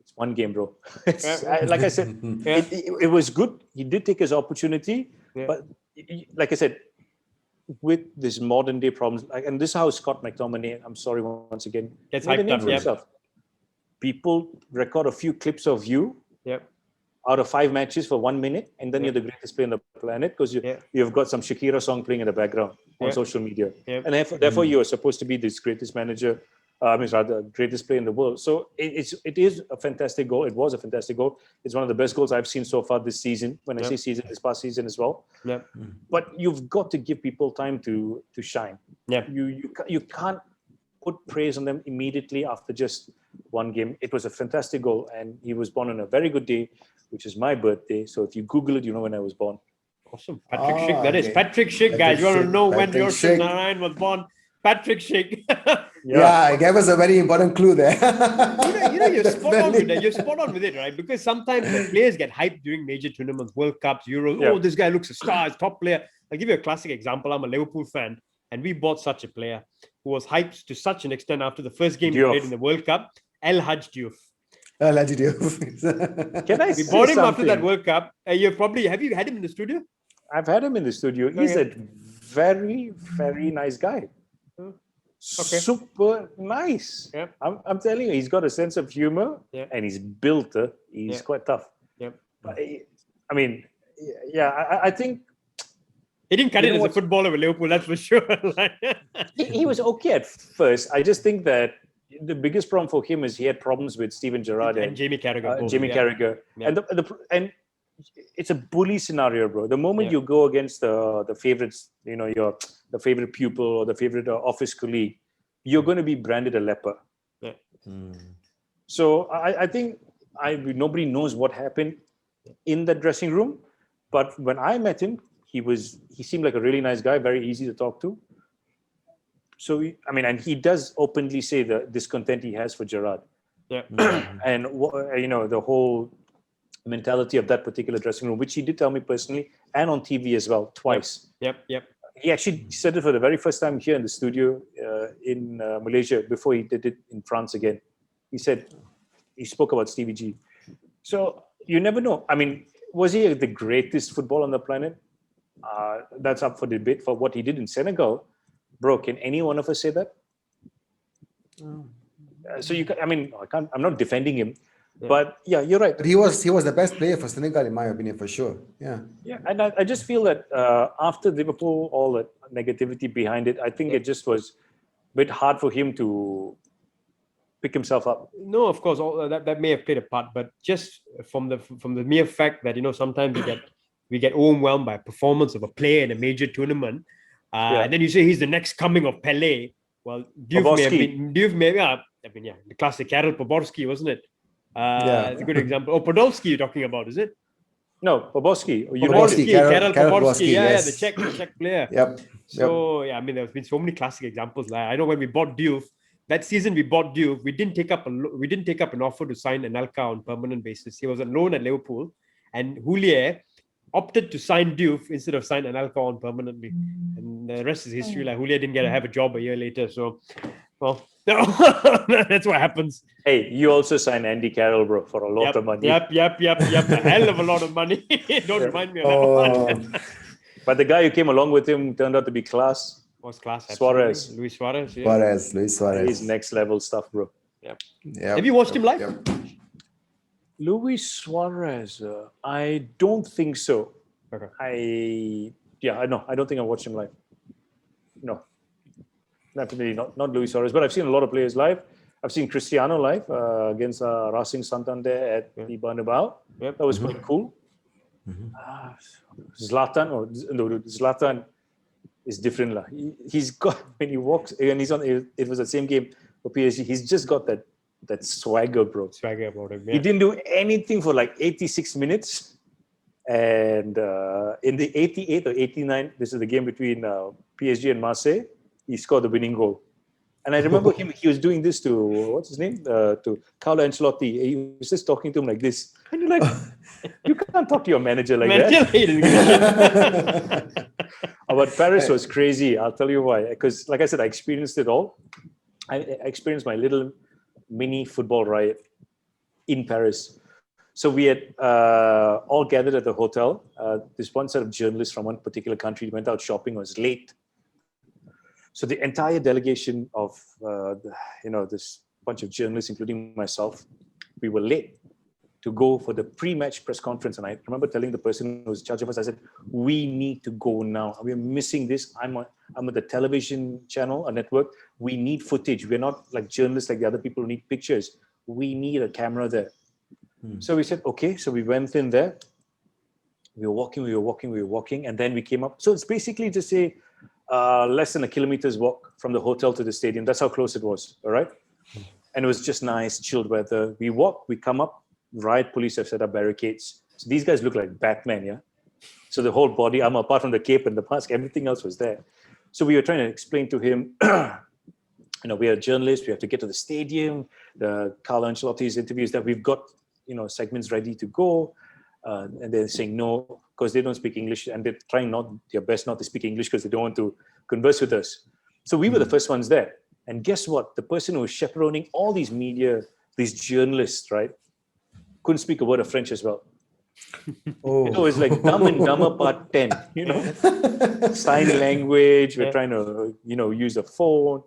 it's one game, bro. Yeah, Like I said, yeah, it was good. He did take his opportunity, yeah. but like I said, with this modern day problems, and this is how Scott McTominay, I'm sorry once again, Gets made a hyped name up. for Yeah, himself. People record a few clips of you yeah, out of 5 matches for 1 minute, and then Yeah. you're the greatest player on the planet because Yeah. you've got some Shakira song playing in the background on Yeah. social media, Yeah. and therefore you are supposed to be this greatest manager. I mean, rather greatest player in the world. So it is a fantastic goal. It was a fantastic goal. It's one of the best goals I've seen so far this season. When I Yeah. say season, this past season as well. yeah, But you've got to give people time to shine. yeah. You can't put praise on them immediately after just one game. It was a fantastic goal, and he was born on a very good day, which is my birthday. So if you Google it, you know when I was born. Awesome. Patrick Schick. That is okay. Patrick Schick, guys. Patrick You want to Schick, know when Patrick Roshan Schick. Narayan was born? Patrick Schick. Yeah, it gave us a very important clue there. You're spot on with Definitely. that. You're spot on with it, right? Because sometimes the players get hyped during major tournaments, World Cups, Euros. Yeah. Oh, this guy looks a star, he's top player. I'll give you a classic example. I'm a Liverpool fan, and we bought such a player who was hyped to such an extent after the first game he Diouf. played in the World Cup, El Hadj Diouf. Can I We say bought him after that something? World Cup. Have you had him in the studio? I've had him in the studio. He's Okay. a very, very nice guy. Super nice. Yeah. I'm telling you, he's got a sense of humor, Yeah. and he's built. He's Yeah. quite tough. Yeah. But, I mean, yeah, I think He didn't cut You it know as a what's- footballer with Liverpool, that's for sure. he was okay at first. I just think that the biggest problem for him is he had problems with Steven Gerrard and Jamie Carragher. both, Jamie yeah. Carragher, Yeah. and it's a bully scenario, bro. The moment Yeah. you go against the favorites, the favorite pupil or the favorite office colleague, you're going to be branded a leper. So I think nobody knows what happened in that dressing room, but when I met him, he seemed like a really nice guy, very easy to talk to. So and he does openly say the discontent he has for Gerrard. Yeah. And the whole mentality of that particular dressing room, which he did tell me personally and on TV as well twice. Yep. He actually said it for the very first time here in the studio in Malaysia before he did it in France again. He spoke about Stevie G. So you never know. I mean, was he the greatest footballer on the planet? That's up for debate. For what he did in Senegal, bro, can any one of us say that? So I'm not defending him, but yeah, you're right. But he was the best player for Senegal, in my opinion, for sure. Yeah. Yeah, and I just feel that after Liverpool, all that negativity behind it, I think it just was a bit hard for him to pick himself up. No, of course, all that may have played a part, but just from the mere fact that sometimes we get overwhelmed by performance of a player in a major tournament, and then you say he's the next coming of Pele. Well, Diouf may have been, the classic Karel Poborski, wasn't it? It's a good example. Oh, Podolski you're talking about, is it? No, Poborski. Karel Karel Poborski, yes. the Czech player. Yep. So there's been so many classic examples. Like I know when we bought Diouf, that season we bought Diouf, we didn't take up an offer to sign Anelka on permanent basis. He was on loan at Liverpool, and Houllier opted to sign Diouf instead of sign Anelka on permanently. And the rest is history. Like Houllier didn't have a job a year later. So, well, that's what happens. Hey, you also signed Andy Carroll, bro, for a lot of money. Yep. A hell of a lot of money. Don't remind me of that one. But the guy who came along with him turned out to be class. Was class. Suarez. Luis Suarez. Yeah. Luis Suarez. He's next level stuff, bro. Yep. Yep. Have you watched him live? Yep. Luis Suarez, I don't think so. Okay. I don't think I watched him live. No, definitely not Luis Suarez. But I've seen a lot of players live. I've seen Cristiano live against Racing Santander at the Bernabeu. Yep. That was quite cool. Zlatan is different. He's got, when he walks, and he's on, it was the same game for PSG. He's just got that swagger, bro. Swagger about him. Yeah. He didn't do anything for like 86 minutes. And in the 88th or 89th, this is the game between PSG and Marseille, he scored the winning goal. And I remember him, he was doing this to, what's his name? To Carlo Ancelotti. He was just talking to him like this. And you're like, you can't talk to your manager like that. But Paris was crazy. I'll tell you why. Because, like I said, I experienced it all. I experienced my little mini football riot in Paris. So we had all gathered at the hotel. This one set of journalists from one particular country went out shopping, was late. So the entire delegation of, this bunch of journalists, including myself, we were late to go for the pre-match press conference. And I remember telling the person who was in charge of us, I said, we need to go now. We're missing this. I'm at the television channel, a network. We need footage. We're not like journalists like the other people who need pictures. We need a camera there. So we said, okay. So we went in there. We were walking. And then we came up. So it's basically just less than a kilometer's walk from the hotel to the stadium. That's how close it was. All right. And it was just nice, chilled weather. We walk, we come up. Riot police have set up barricades. So these guys look like Batman, yeah? So the whole body armor, apart from the cape and the mask, everything else was there. So we were trying to explain to him, we are journalists, we have to get to the stadium, the Carlo Ancelotti's interviews that we've got, segments ready to go. And they're saying no, because they don't speak English, and they're trying their best not to speak English because they don't want to converse with us. So we were the first ones there. And guess what? The person who was chaperoning all these media, these journalists, right, couldn't speak a word of French as well. Oh. It's like Dumb and Dumber Part 10, sign language. We're trying to, use a phone.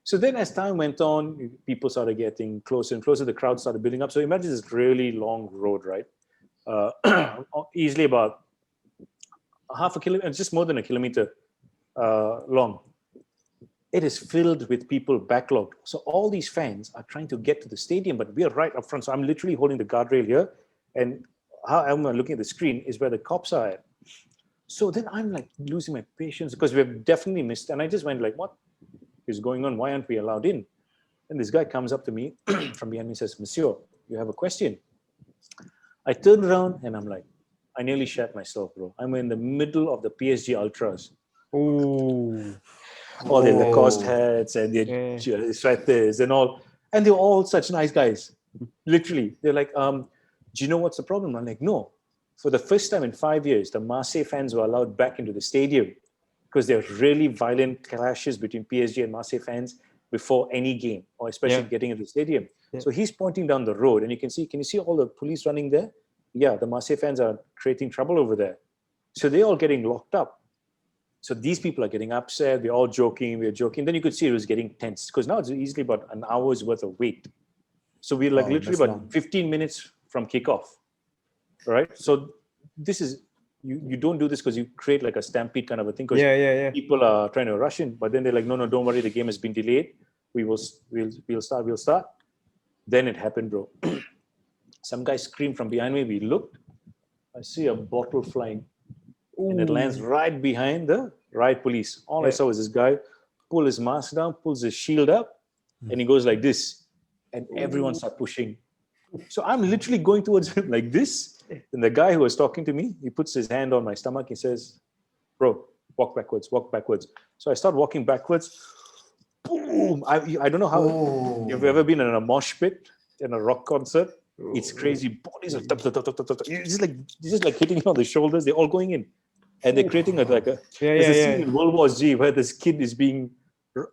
So then as time went on, people started getting closer and closer. The crowd started building up. So imagine this really long road, right? Easily about half a kilometer, just more than a kilometer long. It is filled with people backlogged. So all these fans are trying to get to the stadium, but we are right up front. So I'm literally holding the guardrail here. And how I'm looking at the screen is where the cops are at. So then I'm like losing my patience because we've definitely missed. And I just went like, what is going on? Why aren't we allowed in? And this guy comes up to me from behind me and says, Monsieur, you have a question. I turned around and I'm like, I nearly shat myself, bro. I'm in the middle of the PSG Ultras. Ooh. All their Lacoste hats and their sweaters and all. And they're all such nice guys. Literally. They're like, do you know what's the problem? I'm like, no. For the first time in 5 years, the Marseille fans were allowed back into the stadium because there were really violent clashes between PSG and Marseille fans before any game, or especially getting into the stadium. Yeah. So he's pointing down the road and can you see all the police running there? Yeah, the Marseille fans are creating trouble over there. So they're all getting locked up. So these people are getting upset. We're all joking. We're joking. Then you could see it was getting tense because now it's easily about an hour's worth of wait. So we're like literally about 15 minutes from kickoff, right? So this is, you don't do this because you create like a stampede kind of a thing because people are trying to rush in. But then they're like, no, don't worry. The game has been delayed. We'll start. Then it happened, bro. Some guy screamed from behind me. We looked. I see a bottle flying. Ooh. And it lands right behind the riot police. All I saw was this guy pull his mask down, pulls his shield up, and he goes like this. And everyone starts pushing. So I'm literally going towards him like this. And the guy who was talking to me, he puts his hand on my stomach. He says, bro, walk backwards. So I start walking backwards. Boom! I don't know how you've ever been in a mosh pit in a rock concert. It's crazy. Bodies are it's just like hitting on the shoulders. They're all going in. And they're creating there's a scene in World War Z where this kid is being,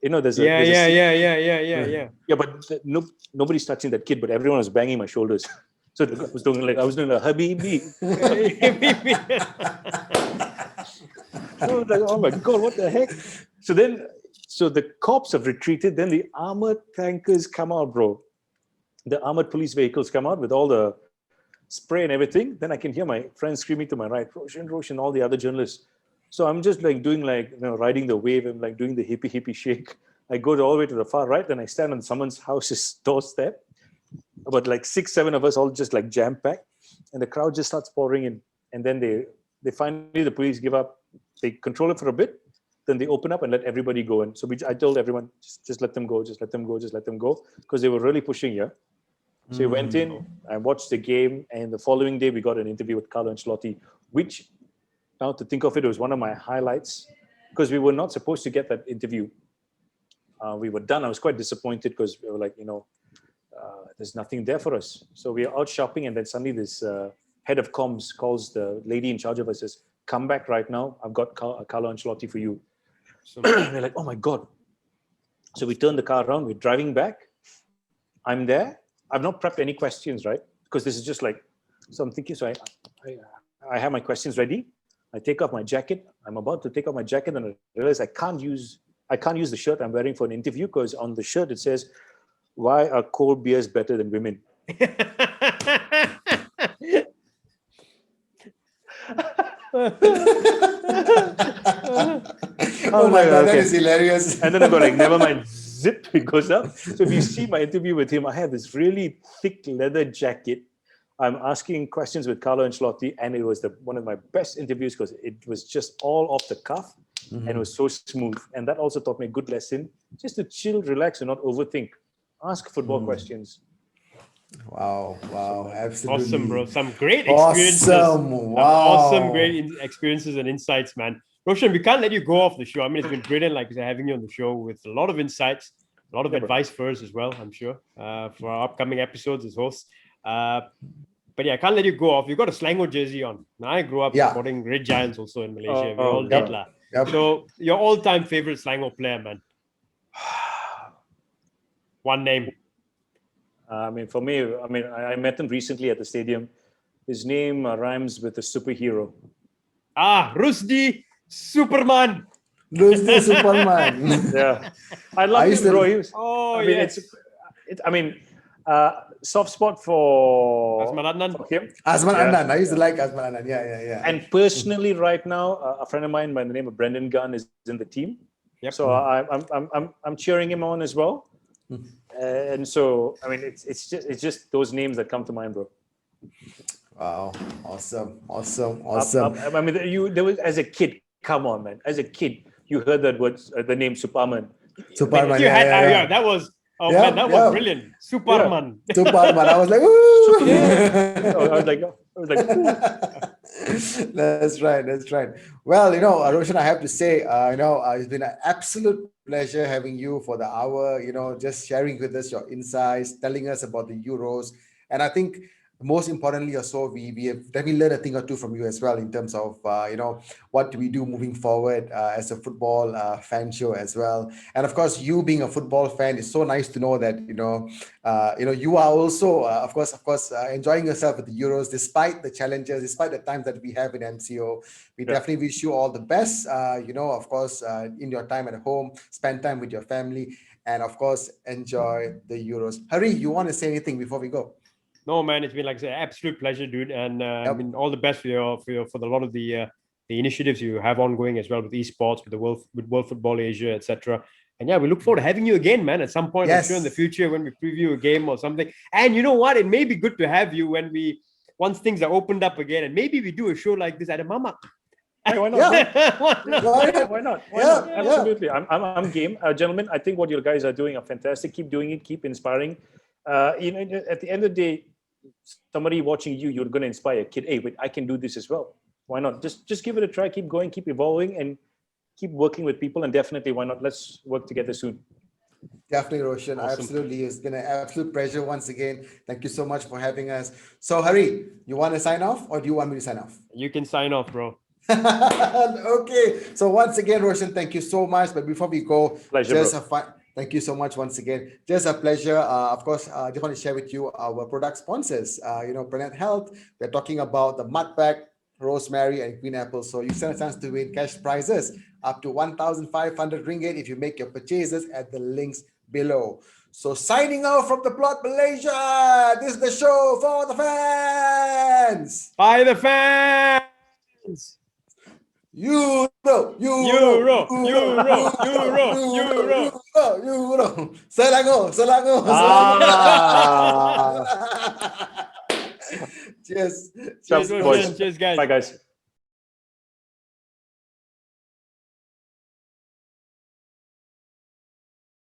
there's a scene. Yeah, but nobody's touching that kid, but everyone was banging my shoulders. So I was doing like Habibi. So like, oh my God, what the heck? So the cops have retreated. Then the armored tankers come out, bro. The armored police vehicles come out with all the spray and everything. Then I can hear my friends screaming to my right, Roshan, all the other journalists. So I'm just like doing riding the wave. I'm like doing the hippie shake. I go all the way to the far right. Then I stand on someone's house's doorstep. About like 6-7 of us all just like jam packed. And the crowd just starts pouring in. And then they finally, the police give up. They control it for a bit. Then they open up and let everybody go. And so I told everyone, just let them go, because they were really pushing here. So we went in, I watched the game, and the following day we got an interview with Carlo Ancelotti, which, now to think of it, was one of my highlights, because we were not supposed to get that interview. we were done. I was quite disappointed because we were like, there's nothing there for us. So we are out shopping, and then suddenly this head of comms calls the lady in charge of us, says, "Come back right now. I've got Carlo Ancelotti for you." So, We're like, "Oh my God." So we turn the car around. We're driving back. I'm there. I've not prepped any questions, right? Because this is just like, so I'm thinking, so I have my questions ready. I take off my jacket. I'm about to take off my jacket, and I realize I can't use the shirt I'm wearing for an interview, because on the shirt it says, "Why are cold beers better than women?" Oh my God, that Okay. is hilarious. And then I go like, never mind, zip, it goes up. So if you see my interview with him, I have this really thick leather jacket. I'm asking questions with Carlo Ancelotti, and it was one of my best interviews because it was just all off the cuff, and it was so smooth. And that also taught me a good lesson, just to chill, relax, and not overthink. Ask football questions. Wow, absolutely. awesome, bro. Some great experiences. Awesome, Some wow. awesome, great experiences and insights, man. Roshan, we can't let you go off the show. I mean, it's been brilliant, like I said, having you on the show with a lot of insights, a lot of advice for us as well, I'm sure, for our upcoming episodes as hosts. But yeah, I can't let you go off. You've got a Selangor jersey on. Now, I grew up supporting Red Giants also in Malaysia. We all did. Yep. So, your all-time favorite Selangor player, man? One name. For me, I met him recently at the stadium. His name rhymes with a superhero. Rusdi Superman. Rusdi Superman. Yeah, I love him, bro. He was, soft spot for him. Asman Annan. I used to like Asman Annan. Yeah. And personally, right now, a friend of mine by the name of Brendan Gunn is in the team. Yep. So I'm cheering him on as well. And so, it's just those names that come to mind, bro. Wow, awesome. There was, as a kid, come on, man. As a kid, you heard that word, the name Superman. Superman. That was. Man, that was brilliant. Superman. Yeah. Superman. I was like, ooh. I was like. That's right. Well, Roshan, I have to say, it's been an absolute pleasure having you for the hour, just sharing with us your insights, telling us about the Euros. And I think most importantly also, we have definitely learned a thing or two from you as well in terms of, what do we do moving forward as a football fan show as well. And of course, you being a football fan, it's so nice to know that, you are also, of course, enjoying yourself with the Euros, despite the challenges, despite the times that we have in MCO. We definitely wish you all the best, of course, in your time at home, spend time with your family, and of course, enjoy the Euros. Hari, you want to say anything before we go? No, man, it's been like an absolute pleasure, dude. And all the best for a lot of the initiatives you have ongoing as well with esports, with World Football Asia, etc. And yeah, we look forward to having you again, man, at some point. Yes. I'm sure in the future when we preview a game or something. And you know what? It may be good to have you once things are opened up again, and maybe we do a show like this at a Mamak. Hey, why not? Why not? Absolutely. I'm game. Gentlemen, I think what you guys are doing are fantastic. Keep doing it. Keep inspiring. At the end of the day, somebody watching you're going to inspire a kid. Hey, wait, I can do this as well. Why not? Just give it a try. Keep going. Keep evolving, and keep working with people. And definitely, why not? Let's work together soon. Definitely, Roshan. Awesome. Absolutely. It's been an absolute pleasure once again. Thank you so much for having us. So, Hari, you want to sign off, or do you want me to sign off? You can sign off, bro. Okay. So once again, Roshan, thank you so much. But before we go, Pleasure, thank you so much once again. Just a pleasure. Of course, I just want to share with you our product sponsors. Planet Health. We're talking about the mud pack, rosemary, and green apple. So you stand a chance to win cash prizes up to 1,500 ringgit if you make your purchases at the links below. So signing out from the plot, Malaysia. This is the show for the fans. By the fans. Euro. Selangor. Cheers. Cheers, Cheers, guys. Bye, guys.